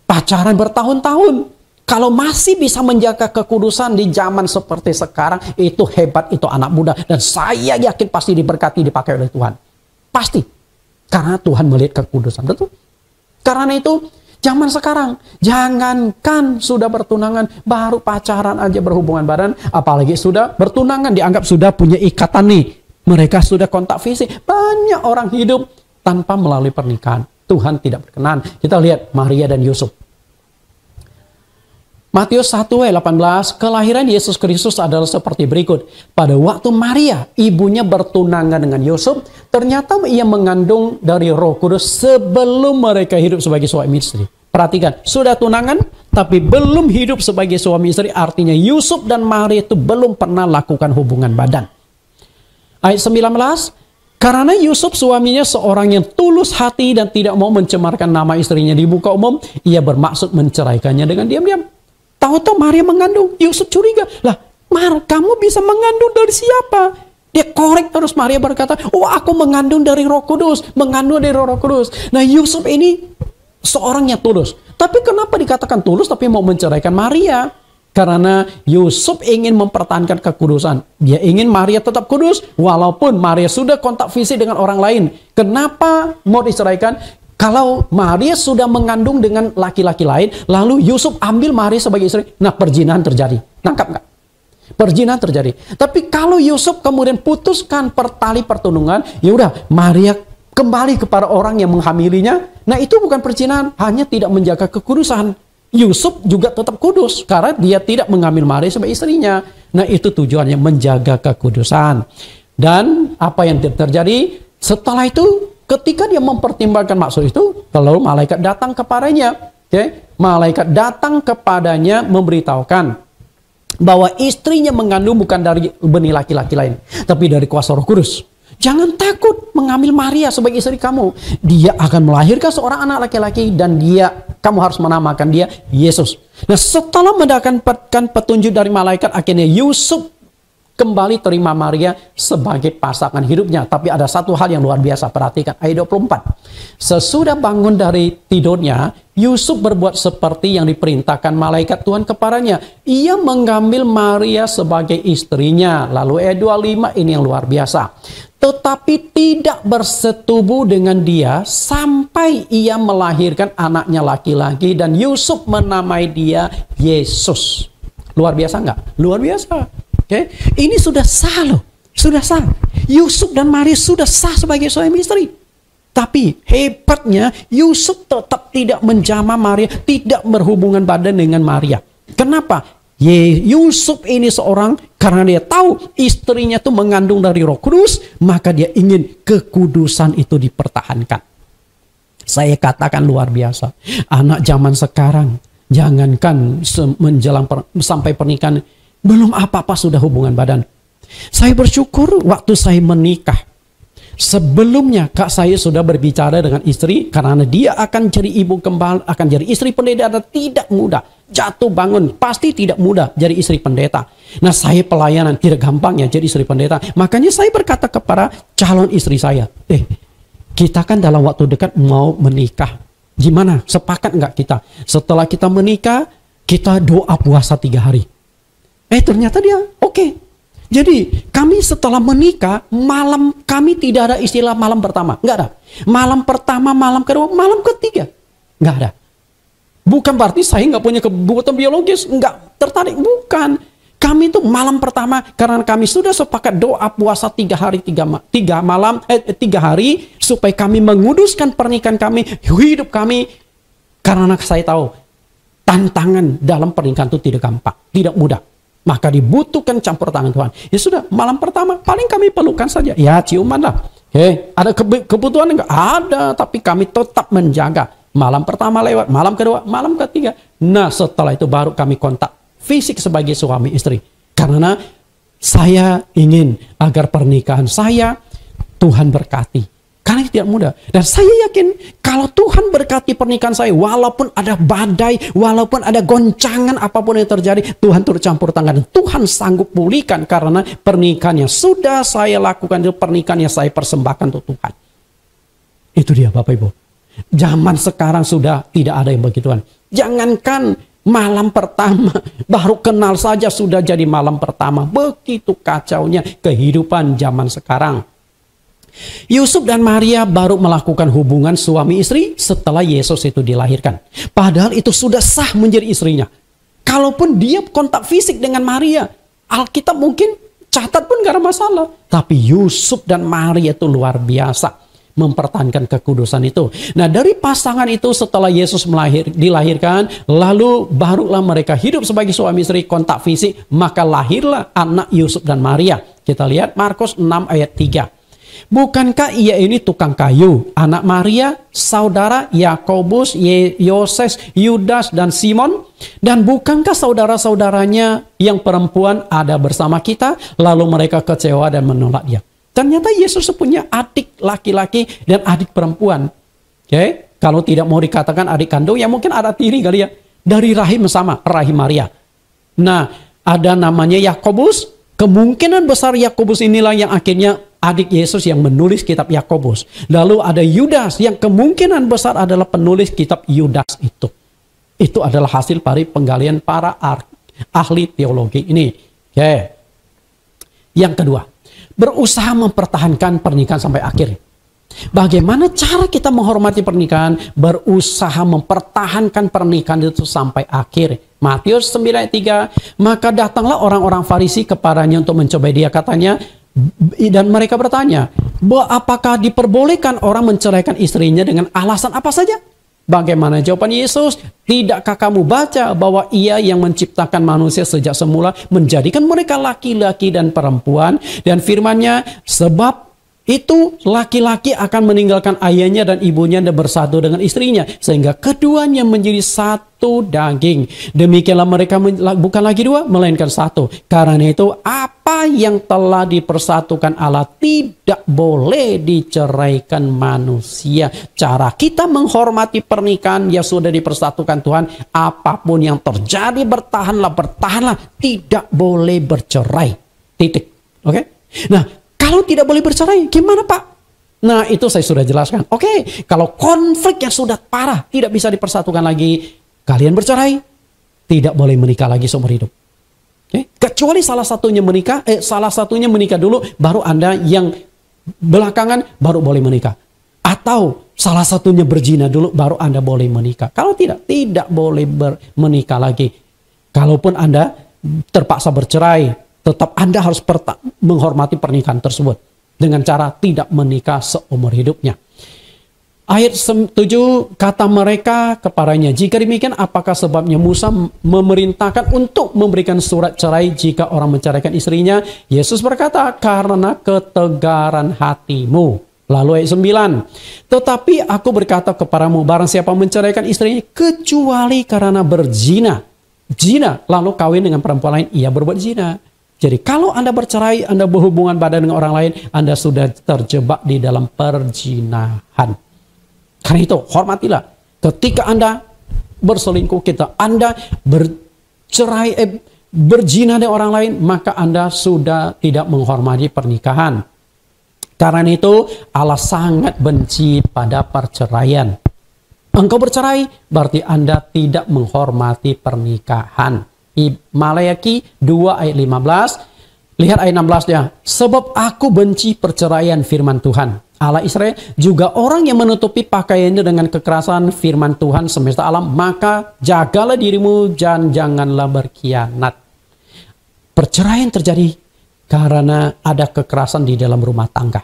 pacaran bertahun-tahun. Kalau masih bisa menjaga kekudusan di zaman seperti sekarang, itu hebat, itu anak muda. Dan saya yakin pasti diberkati, dipakai oleh Tuhan. Pasti. Karena Tuhan melihat kekudusan. Betul? Karena itu, zaman sekarang, jangankan sudah bertunangan, baru pacaran aja berhubungan badan, apalagi sudah bertunangan, dianggap sudah punya ikatan nih. Mereka sudah kontak fisik. Banyak orang hidup tanpa melalui pernikahan. Tuhan tidak berkenan. Kita lihat Maria dan Yusuf. Matius 1 ayat 18, kelahiran Yesus Kristus adalah seperti berikut. Pada waktu Maria, ibunya bertunangan dengan Yusuf, ternyata ia mengandung dari Roh Kudus sebelum mereka hidup sebagai suami istri. Perhatikan, sudah tunangan, tapi belum hidup sebagai suami istri. Artinya Yusuf dan Maria itu belum pernah lakukan hubungan badan. Ayat 19, karena Yusuf suaminya seorang yang tulus hati dan tidak mau mencemarkan nama istrinya di muka umum, ia bermaksud menceraikannya dengan diam-diam. Tahu-tahu Maria mengandung, Yusuf curiga. Lah, kamu bisa mengandung dari siapa? Dia korek terus. Maria berkata, oh aku mengandung dari Roh Kudus. Mengandung dari Roh Kudus. Nah Yusuf ini seorang yang tulus. Tapi kenapa dikatakan tulus tapi mau menceraikan Maria? Karena Yusuf ingin mempertahankan kekudusan. Dia ingin Maria tetap kudus walaupun Maria sudah kontak fisik dengan orang lain. Kenapa mau diceraikan? Kalau Maria sudah mengandung dengan laki-laki lain, lalu Yusuf ambil Maria sebagai istri, nah perzinahan terjadi. Nangkap nggak? Perzinahan terjadi. Tapi kalau Yusuf kemudian putuskan tali pertunangan, ya udah Maria kembali kepada orang yang menghamilinya. Nah itu bukan perzinahan, hanya tidak menjaga kekudusan. Yusuf juga tetap kudus karena dia tidak mengambil Maria sebagai istrinya. Nah itu tujuannya, menjaga kekudusan. Dan apa yang terjadi setelah itu? Ketika dia mempertimbangkan maksud itu, lalu malaikat datang kepadanya. Malaikat datang kepadanya memberitahukan bahwa istrinya mengandung bukan dari benih laki-laki lain, tapi dari kuasa Roh Kudus. Jangan takut mengambil Maria sebagai istri kamu. Dia akan melahirkan seorang anak laki-laki dan kamu harus menamakan dia Yesus. Nah setelah mendapatkan petunjuk dari malaikat, akhirnya Yusuf kembali terima Maria sebagai pasangan hidupnya. Tapi ada satu hal yang luar biasa. Perhatikan ayat 24. Sesudah bangun dari tidurnya, Yusuf berbuat seperti yang diperintahkan malaikat Tuhan kepadanya. Ia mengambil Maria sebagai istrinya. Lalu ayat 25 ini yang luar biasa. Tetapi tidak bersetubuh dengan dia sampai ia melahirkan anaknya laki-laki. Dan Yusuf menamai dia Yesus. Luar biasa nggak? Luar biasa. Oke, ini sudah sah loh. Sudah sah. Yusuf dan Maria sudah sah sebagai suami istri. Tapi hebatnya Yusuf tetap tidak menjamah Maria, tidak berhubungan badan dengan Maria. Kenapa? Yusuf ini seorang, karena dia tahu istrinya itu mengandung dari Roh Kudus, maka dia ingin kekudusan itu dipertahankan. Saya katakan luar biasa. Anak zaman sekarang, jangankan menjelang sampai pernikahan, belum apa-apa sudah hubungan badan. Saya bersyukur waktu saya menikah. Sebelumnya kak saya sudah berbicara dengan istri, karena dia akan jadi ibu kembali, akan jadi istri pendeta, dan tidak mudah. Jatuh bangun, pasti tidak mudah jadi istri pendeta. Nah, saya pelayanan tidak gampang ya jadi istri pendeta. Makanya saya berkata kepada calon istri saya, kita kan dalam waktu dekat mau menikah. Gimana? Sepakat nggak kita? Setelah kita menikah, kita doa puasa 3 hari. Ternyata dia oke. Jadi kami setelah menikah, malam kami tidak ada istilah malam pertama. Nggak ada. Malam pertama, malam kedua, malam ketiga. Nggak ada. Bukan berarti saya nggak punya kebutuhan biologis. Nggak tertarik. Bukan. Kami itu malam pertama, karena kami sudah sepakat doa puasa 3 hari, 3 hari. Supaya kami menguduskan pernikahan kami, hidup kami. Karena saya tahu, tantangan dalam pernikahan itu tidak gampang. Tidak mudah. Maka dibutuhkan campur tangan Tuhan. Ya sudah, malam pertama paling kami pelukan saja. Ya ciuman lah. Ada kebutuhan enggak? Ada, tapi kami tetap menjaga. Malam pertama lewat, malam kedua, malam ketiga. Nah, setelah itu baru kami kontak fisik sebagai suami istri. Karena saya ingin agar pernikahan saya Tuhan berkati. Karena tidak mudah. Dan saya yakin kalau Tuhan berkati pernikahan saya, walaupun ada badai, walaupun ada goncangan apapun yang terjadi, Tuhan turut campur tangan. Dan Tuhan sanggup pulihkan, karena pernikahan yang sudah saya lakukan itu pernikahan yang saya persembahkan untuk Tuhan. Itu dia Bapak Ibu. Zaman sekarang sudah tidak ada yang begituan. Jangankan malam pertama, baru kenal saja sudah jadi malam pertama. Begitu kacaunya kehidupan zaman sekarang. Yusuf dan Maria baru melakukan hubungan suami istri setelah Yesus itu dilahirkan. Padahal itu sudah sah menjadi istrinya. Kalaupun dia kontak fisik dengan Maria, Alkitab mungkin catat pun gak ada masalah. Tapi Yusuf dan Maria itu luar biasa mempertahankan kekudusan itu. Nah, dari pasangan itu setelah Yesus dilahirkan, lalu barulah mereka hidup sebagai suami istri, kontak fisik, maka lahirlah anak Yusuf dan Maria. Kita lihat Markus 6 ayat 3. Bukankah ia ini tukang kayu, anak Maria, saudara Yakobus, Yoses, Yudas, dan Simon? Dan bukankah saudara-saudaranya yang perempuan ada bersama kita? Lalu mereka kecewa dan menolak dia. Ternyata Yesus punya adik laki-laki dan adik perempuan. Kalau tidak mau dikatakan adik kandung, ya mungkin ada tiri kali ya. Dari rahim sama, rahim Maria. Nah, ada namanya Yakobus. Kemungkinan besar Yakobus inilah yang akhirnya adik Yesus yang menulis kitab Yakobus. Lalu ada Yudas yang kemungkinan besar adalah penulis kitab Yudas itu. Itu adalah hasil dari penggalian para ahli teologi ini. Yang kedua, berusaha mempertahankan pernikahan sampai akhir. Bagaimana cara kita menghormati pernikahan? Berusaha mempertahankan pernikahan itu sampai akhir. Matius 9 ayat 3. Maka datanglah orang-orang Farisi kepadanya untuk mencobai dia, katanya, dan mereka bertanya, apakah diperbolehkan orang menceraikan istrinya dengan alasan apa saja? Bagaimana jawaban Yesus? Tidakkah kamu baca bahwa Ia yang menciptakan manusia sejak semula menjadikan mereka laki-laki dan perempuan? Dan firman-Nya, sebab itu laki-laki akan meninggalkan ayahnya dan ibunya dan bersatu dengan istrinya, sehingga keduanya menjadi satu daging. Demikianlah mereka bukan lagi dua, melainkan satu. Karena itu apa yang telah dipersatukan Allah tidak boleh diceraikan manusia. Cara kita menghormati pernikahan yang sudah dipersatukan Tuhan, apapun yang terjadi, bertahanlah, tidak boleh bercerai. Titik. Oke? Nah, kalau tidak boleh bercerai, gimana Pak? Nah, itu saya sudah jelaskan. Oke, kalau konflik yang sudah parah, tidak bisa dipersatukan lagi, kalian bercerai, tidak boleh menikah lagi seumur hidup. Oke? Kecuali salah satunya menikah dulu, baru Anda yang belakangan baru boleh menikah. Atau salah satunya berzina dulu, baru Anda boleh menikah. Kalau tidak boleh menikah lagi. Kalaupun Anda terpaksa bercerai, tetap Anda harus menghormati pernikahan tersebut dengan cara tidak menikah seumur hidupnya. Ayat 7, kata mereka kepadanya, jika demikian apakah sebabnya Musa memerintahkan untuk memberikan surat cerai jika orang menceraikan istrinya? Yesus berkata, karena ketegaran hatimu. Lalu ayat 9, tetapi aku berkata kepadamu, barang siapa menceraikan istrinya kecuali karena berzina, lalu kawin dengan perempuan lain, ia berbuat zina. Jadi kalau Anda bercerai, Anda berhubungan badan dengan orang lain, Anda sudah terjebak di dalam perzinahan. Karena itu, hormatilah. Ketika Anda berselingkuh, Anda bercerai, berzina dengan orang lain, maka Anda sudah tidak menghormati pernikahan. Karena itu, Allah sangat benci pada perceraian. Engkau bercerai, berarti Anda tidak menghormati pernikahan. Maleakhi 2 ayat 15. Lihat ayat 16-nya. Sebab aku benci perceraian, firman Tuhan Allah Israel, juga orang yang menutupi pakaiannya dengan kekerasan, firman Tuhan semesta alam, maka jagalah dirimu dan janganlah berkhianat. Perceraian terjadi karena ada kekerasan di dalam rumah tangga.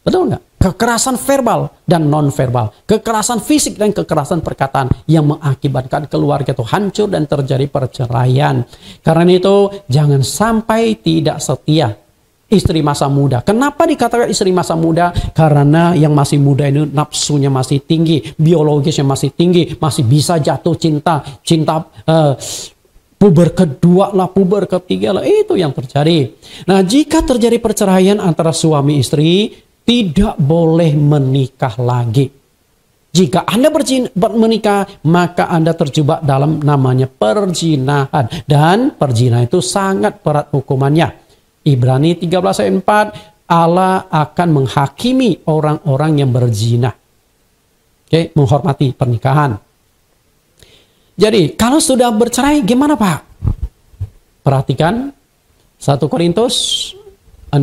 Betul nggak? Kekerasan verbal dan non-verbal. Kekerasan fisik dan kekerasan perkataan yang mengakibatkan keluarga itu hancur dan terjadi perceraian. Karena itu jangan sampai tidak setia. Istri masa muda. Kenapa dikatakan istri masa muda? Karena yang masih muda ini nafsunya masih tinggi, biologisnya masih tinggi, masih bisa jatuh cinta puber kedua lah, puber ketiga lah, itu yang terjadi. Nah, jika terjadi perceraian antara suami istri, tidak boleh menikah lagi. Jika Anda menikah, maka Anda terjebak dalam namanya perzinahan. Dan perzinahan itu sangat berat hukumannya. Ibrani 13 ayat 4, Allah akan menghakimi orang-orang yang berzina. Oke, menghormati pernikahan. Jadi, kalau sudah bercerai, gimana Pak? Perhatikan 1 Korintus 6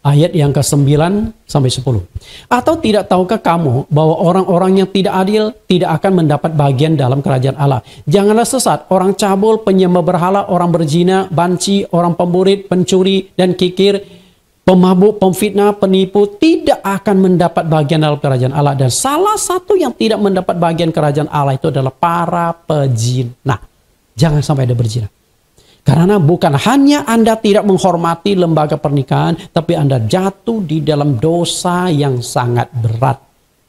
ayat yang ke-9 sampai 10. Atau tidak tahukah kamu bahwa orang-orang yang tidak adil tidak akan mendapat bagian dalam kerajaan Allah? Janganlah sesat, orang cabul, penyembah berhala, orang berzina, banci, orang pemburit, pencuri, dan kikir, pemabuk, pemfitnah, penipu tidak akan mendapat bagian dalam kerajaan Allah. Dan salah satu yang tidak mendapat bagian kerajaan Allah itu adalah para pezina. Jangan sampai ada berzina. Karena bukan hanya Anda tidak menghormati lembaga pernikahan, tapi Anda jatuh di dalam dosa yang sangat berat.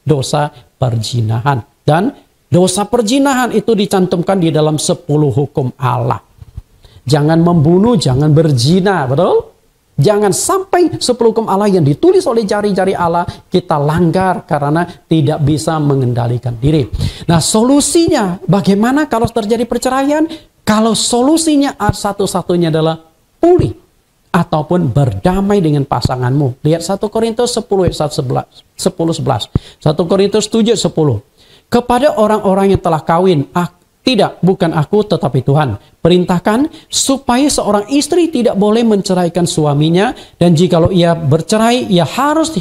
Dosa perzinahan. Dan dosa perzinahan itu dicantumkan di dalam 10 hukum Allah. Jangan membunuh, jangan berzina, betul? Jangan sampai 10 hukum Allah yang ditulis oleh jari-jari Allah kita langgar karena tidak bisa mengendalikan diri. Nah, solusinya bagaimana kalau terjadi perceraian? Kalau solusinya satu-satunya adalah pulih ataupun berdamai dengan pasanganmu. Lihat 1 Korintus 10 ayat 11. 1 Korintus 7 10. Kepada orang-orang yang telah kawin, tidak, bukan aku tetapi Tuhan, perintahkan supaya seorang istri tidak boleh menceraikan suaminya, dan jikalau ia bercerai, ia harus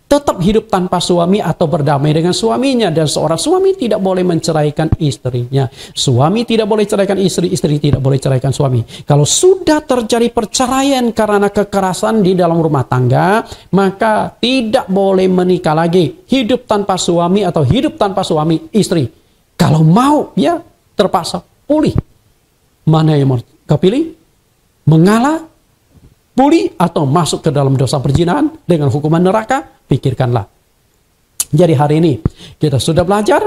tetap hidup tanpa suami atau berdamai dengan suaminya. Dan seorang suami tidak boleh menceraikan istrinya. Suami tidak boleh ceraikan istri, istri tidak boleh ceraikan suami. Kalau sudah terjadi perceraian karena kekerasan di dalam rumah tangga, maka tidak boleh menikah lagi. Hidup tanpa suami atau hidup tanpa suami istri. Kalau mau, ya terpaksa pulih. Mana yang mau kepilih? Mengalah, pulih, atau masuk ke dalam dosa perzinahan dengan hukuman neraka? Pikirkanlah. Jadi hari ini kita sudah belajar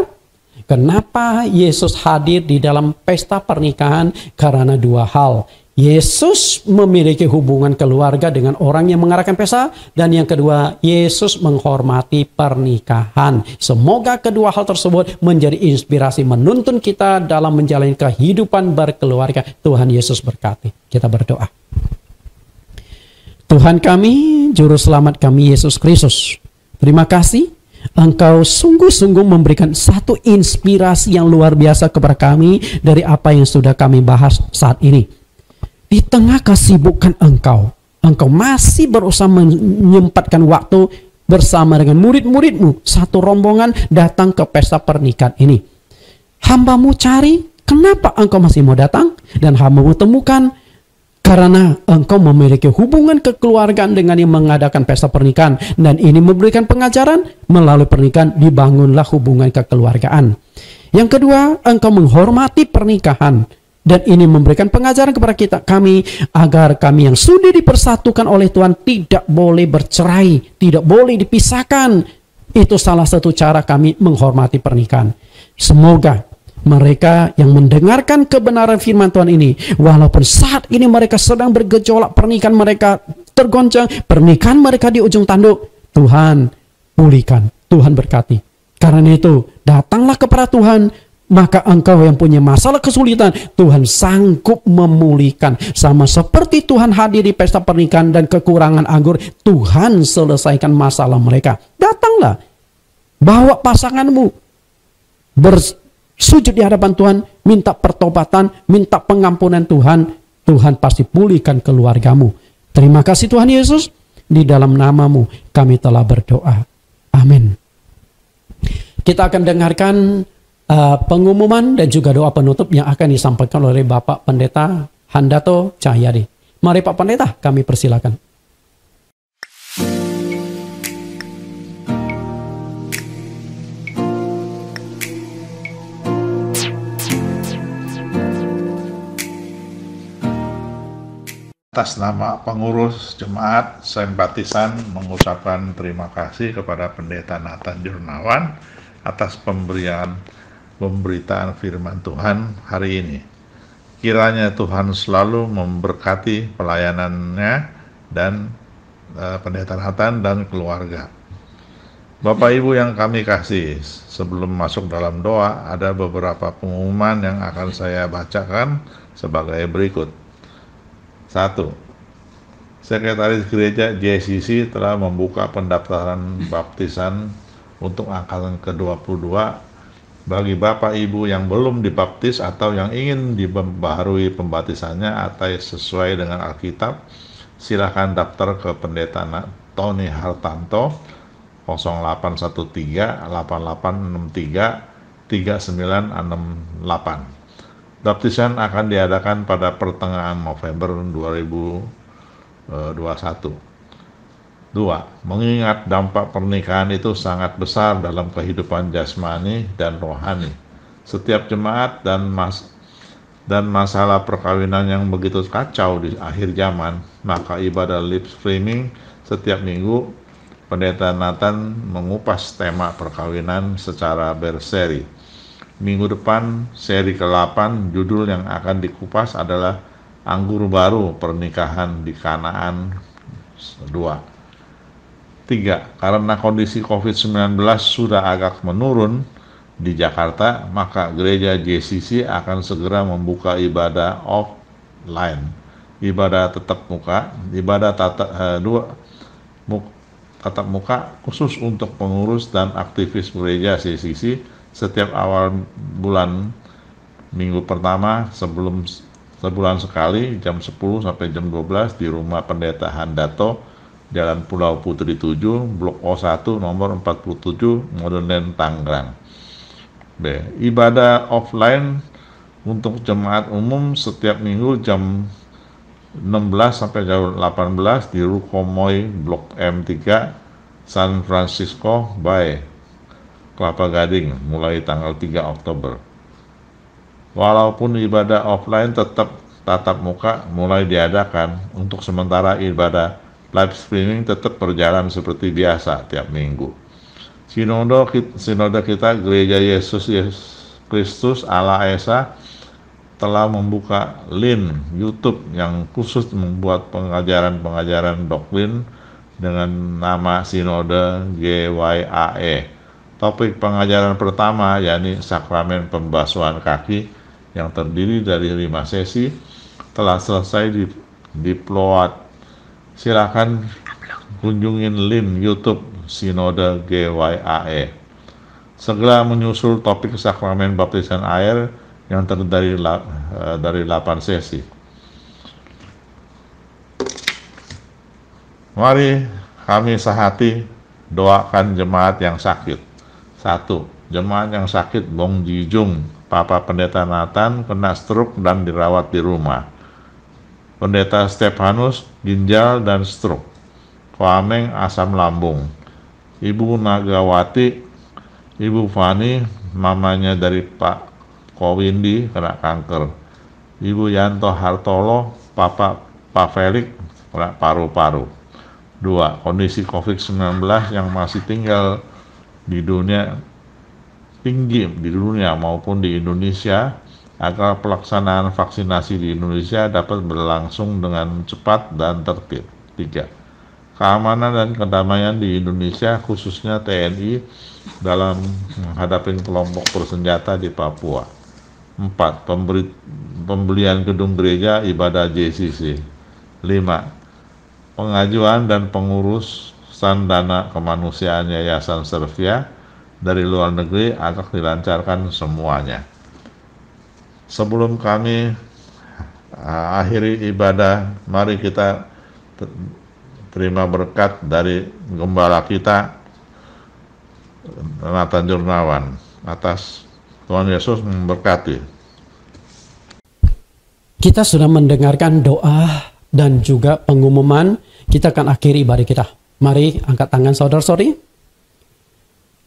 kenapa Yesus hadir di dalam pesta pernikahan, karena 2 hal. Yesus memiliki hubungan keluarga dengan orang yang mengadakan pesta, dan yang kedua, Yesus menghormati pernikahan. Semoga kedua hal tersebut menjadi inspirasi menuntun kita dalam menjalani kehidupan berkeluarga. Tuhan Yesus berkati. Kita berdoa. Tuhan kami, Juru Selamat kami Yesus Kristus, terima kasih Engkau sungguh-sungguh memberikan satu inspirasi yang luar biasa kepada kami dari apa yang sudah kami bahas saat ini. Di tengah kesibukan Engkau masih berusaha menyempatkan waktu bersama dengan murid-murid-Mu, satu rombongan datang ke pesta pernikahan ini. Hamba-Mu cari, kenapa Engkau masih mau datang? Dan hambamu temukan karena engkau memiliki hubungan kekeluargaan dengan yang mengadakan pesta pernikahan. Dan ini memberikan pengajaran melalui pernikahan dibangunlah hubungan kekeluargaan. Yang kedua, engkau menghormati pernikahan. Dan ini memberikan pengajaran kepada kami agar kami yang sudah dipersatukan oleh Tuhan tidak boleh bercerai, tidak boleh dipisahkan. Itu salah satu cara kami menghormati pernikahan. Semoga mereka yang mendengarkan kebenaran firman Tuhan ini, walaupun saat ini mereka sedang bergejolak, pernikahan mereka tergoncang, pernikahan mereka di ujung tanduk, Tuhan pulihkan, Tuhan berkati. Karena itu, datanglah kepada Tuhan. Maka engkau yang punya masalah kesulitan, Tuhan sanggup memulihkan. Sama seperti Tuhan hadir di pesta pernikahan dan kekurangan anggur, Tuhan selesaikan masalah mereka. Datanglah, bawa pasanganmu, bersujud di hadapan Tuhan, minta pertobatan, minta pengampunan Tuhan. Tuhan pasti pulihkan keluargamu. Terima kasih Tuhan Yesus, di dalam namamu kami telah berdoa. Amin. Kita akan dengarkan pengumuman dan juga doa penutup yang akan disampaikan oleh Bapak Pendeta Handato Cahyadi. Mari Pak Pendeta, kami persilakan. Atas nama pengurus jemaat simpatisan mengucapkan terima kasih kepada Pendeta Nathan Jurnawan atas pemberitaan firman Tuhan hari ini. Kiranya Tuhan selalu memberkati pelayanannya dan Pendeta Nathan dan keluarga. Bapak Ibu yang kami kasih, sebelum masuk dalam doa, ada beberapa pengumuman yang akan saya bacakan sebagai berikut. 1. Sekretaris Gereja JCC telah membuka pendaftaran baptisan untuk angkatan ke-22 bagi Bapak Ibu yang belum dibaptis atau yang ingin dibaharui pembaptisannya atau sesuai dengan Alkitab. Silakan daftar ke Pendeta Tony Hartanto 0813 8863 3968. Baptisan akan diadakan pada pertengahan November 2021. 2. Mengingat dampak pernikahan itu sangat besar dalam kehidupan jasmani dan rohani. Setiap jemaat dan masalah perkawinan yang begitu kacau di akhir zaman, maka ibadah live streaming setiap minggu Pendeta Nathan mengupas tema perkawinan secara berseri. Minggu depan seri ke-8, judul yang akan dikupas adalah Anggur Baru Pernikahan di Kanaan 2. 3. Karena kondisi COVID-19 sudah agak menurun di Jakarta, maka gereja JCC akan segera membuka ibadah offline, ibadah tatap muka khusus untuk pengurus dan aktivis gereja JCC setiap awal bulan minggu pertama sebulan sekali jam 10 sampai jam 12 di rumah Pendeta Handato, Jalan Pulau Putri 7, Blok O1, nomor 47, Modern Tangerang. B. Ibadah offline untuk jemaat umum setiap minggu jam 16 sampai jam 18 di Rukomoy, Blok M3, San Francisco Bay, Kelapa Gading, mulai tanggal 3 Oktober. Walaupun ibadah offline tetap tatap muka mulai diadakan, untuk sementara ibadah live streaming tetap berjalan seperti biasa tiap minggu. Sinode kita Gereja Yesus Kristus Allah Esa telah membuka link YouTube yang khusus membuat pengajaran doktrin dengan nama Sinode GYAE. Topik pengajaran pertama yakni sakramen pembasuhan kaki yang terdiri dari 5 sesi telah selesai diupload. Silakan kunjungin link YouTube Sinode GYAE. Segera menyusul topik sakramen baptisan air yang terdiri dari 8 sesi. Mari kami sehati doakan jemaat yang sakit. 1. Jemaat yang sakit Bong Jijung, Papa Pendeta Nathan kena stroke dan dirawat di rumah. Pendeta Stefanus ginjal dan stroke. Ko Ameng asam lambung. Ibu Nagawati, Ibu Fani, mamanya dari Pak Kowindi kena kanker. Ibu Yanto Hartolo, Pak Felix kena paru-paru. 2. Kondisi COVID-19 yang masih tinggal di dunia tinggi di dunia maupun di Indonesia, agar pelaksanaan vaksinasi di Indonesia dapat berlangsung dengan cepat dan tertib. 3. Keamanan dan kedamaian di Indonesia, khususnya TNI dalam menghadapi kelompok bersenjata di Papua. 4. Pembelian gedung gereja ibadah JCC. 5. Pengajuan dan pengurusan dana kemanusiaan Yayasan Servia dari luar negeri akan dilancarkan semuanya. Sebelum kami akhiri ibadah, mari kita terima berkat dari gembala kita, Nathan Jurnawan. Atas Tuhan Yesus memberkati. Kita sudah mendengarkan doa dan juga pengumuman. Kita akan akhiri ibadah kita. Mari angkat tangan saudara-saudari.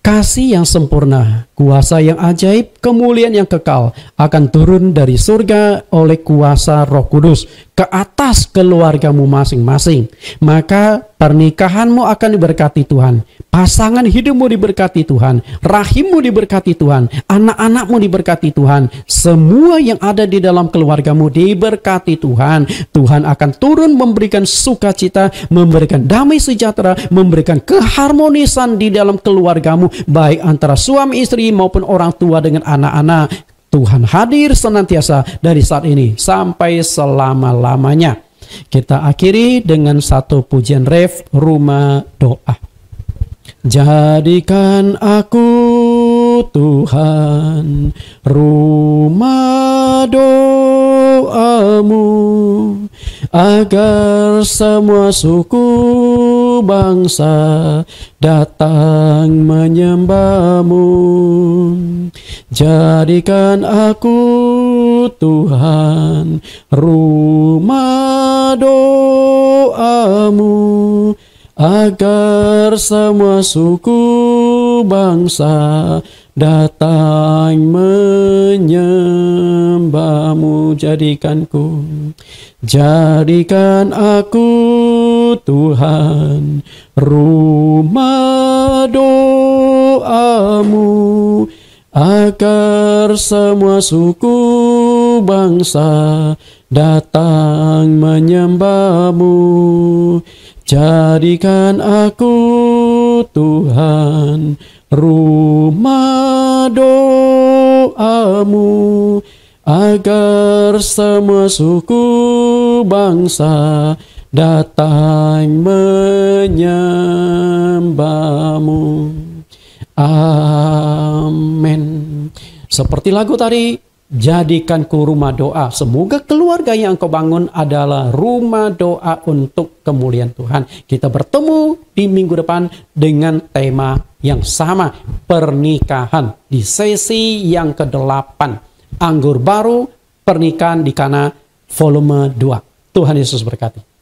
Kasih yang sempurna, kuasa yang ajaib, kemuliaan yang kekal akan turun dari surga oleh kuasa Roh Kudus ke atas keluargamu masing-masing. Maka pernikahanmu akan diberkati Tuhan, pasangan hidupmu diberkati Tuhan, rahimmu diberkati Tuhan, anak-anakmu diberkati Tuhan, semua yang ada di dalam keluargamu diberkati Tuhan. Tuhan akan turun memberikan sukacita, memberikan damai sejahtera, memberikan keharmonisan di dalam keluargamu, baik antara suami istri maupun orang tua dengan anak-anak. Tuhan hadir senantiasa dari saat ini sampai selama-lamanya. Kita akhiri dengan satu pujian ref Rumah Doa. Jadikan aku Tuhan rumah doamu, agar semua suku bangsa datang menyembahmu. Jadikan aku Tuhan rumah doamu, agar semua suku bangsa datang menyembahmu. Jadikan aku Tuhan rumah doamu, agar semua suku bangsa datang menyembahmu. Jadikan aku Tuhan rumah doamu, agar semua suku bangsa datang menyembahmu. Amin. Seperti lagu tadi, jadikanku rumah doa. Semoga keluarga yang kau bangun adalah rumah doa untuk kemuliaan Tuhan. Kita bertemu di minggu depan dengan tema yang sama, pernikahan, di sesi yang ke-8, anggur baru, pernikahan di Kana volume 2. Tuhan Yesus berkati.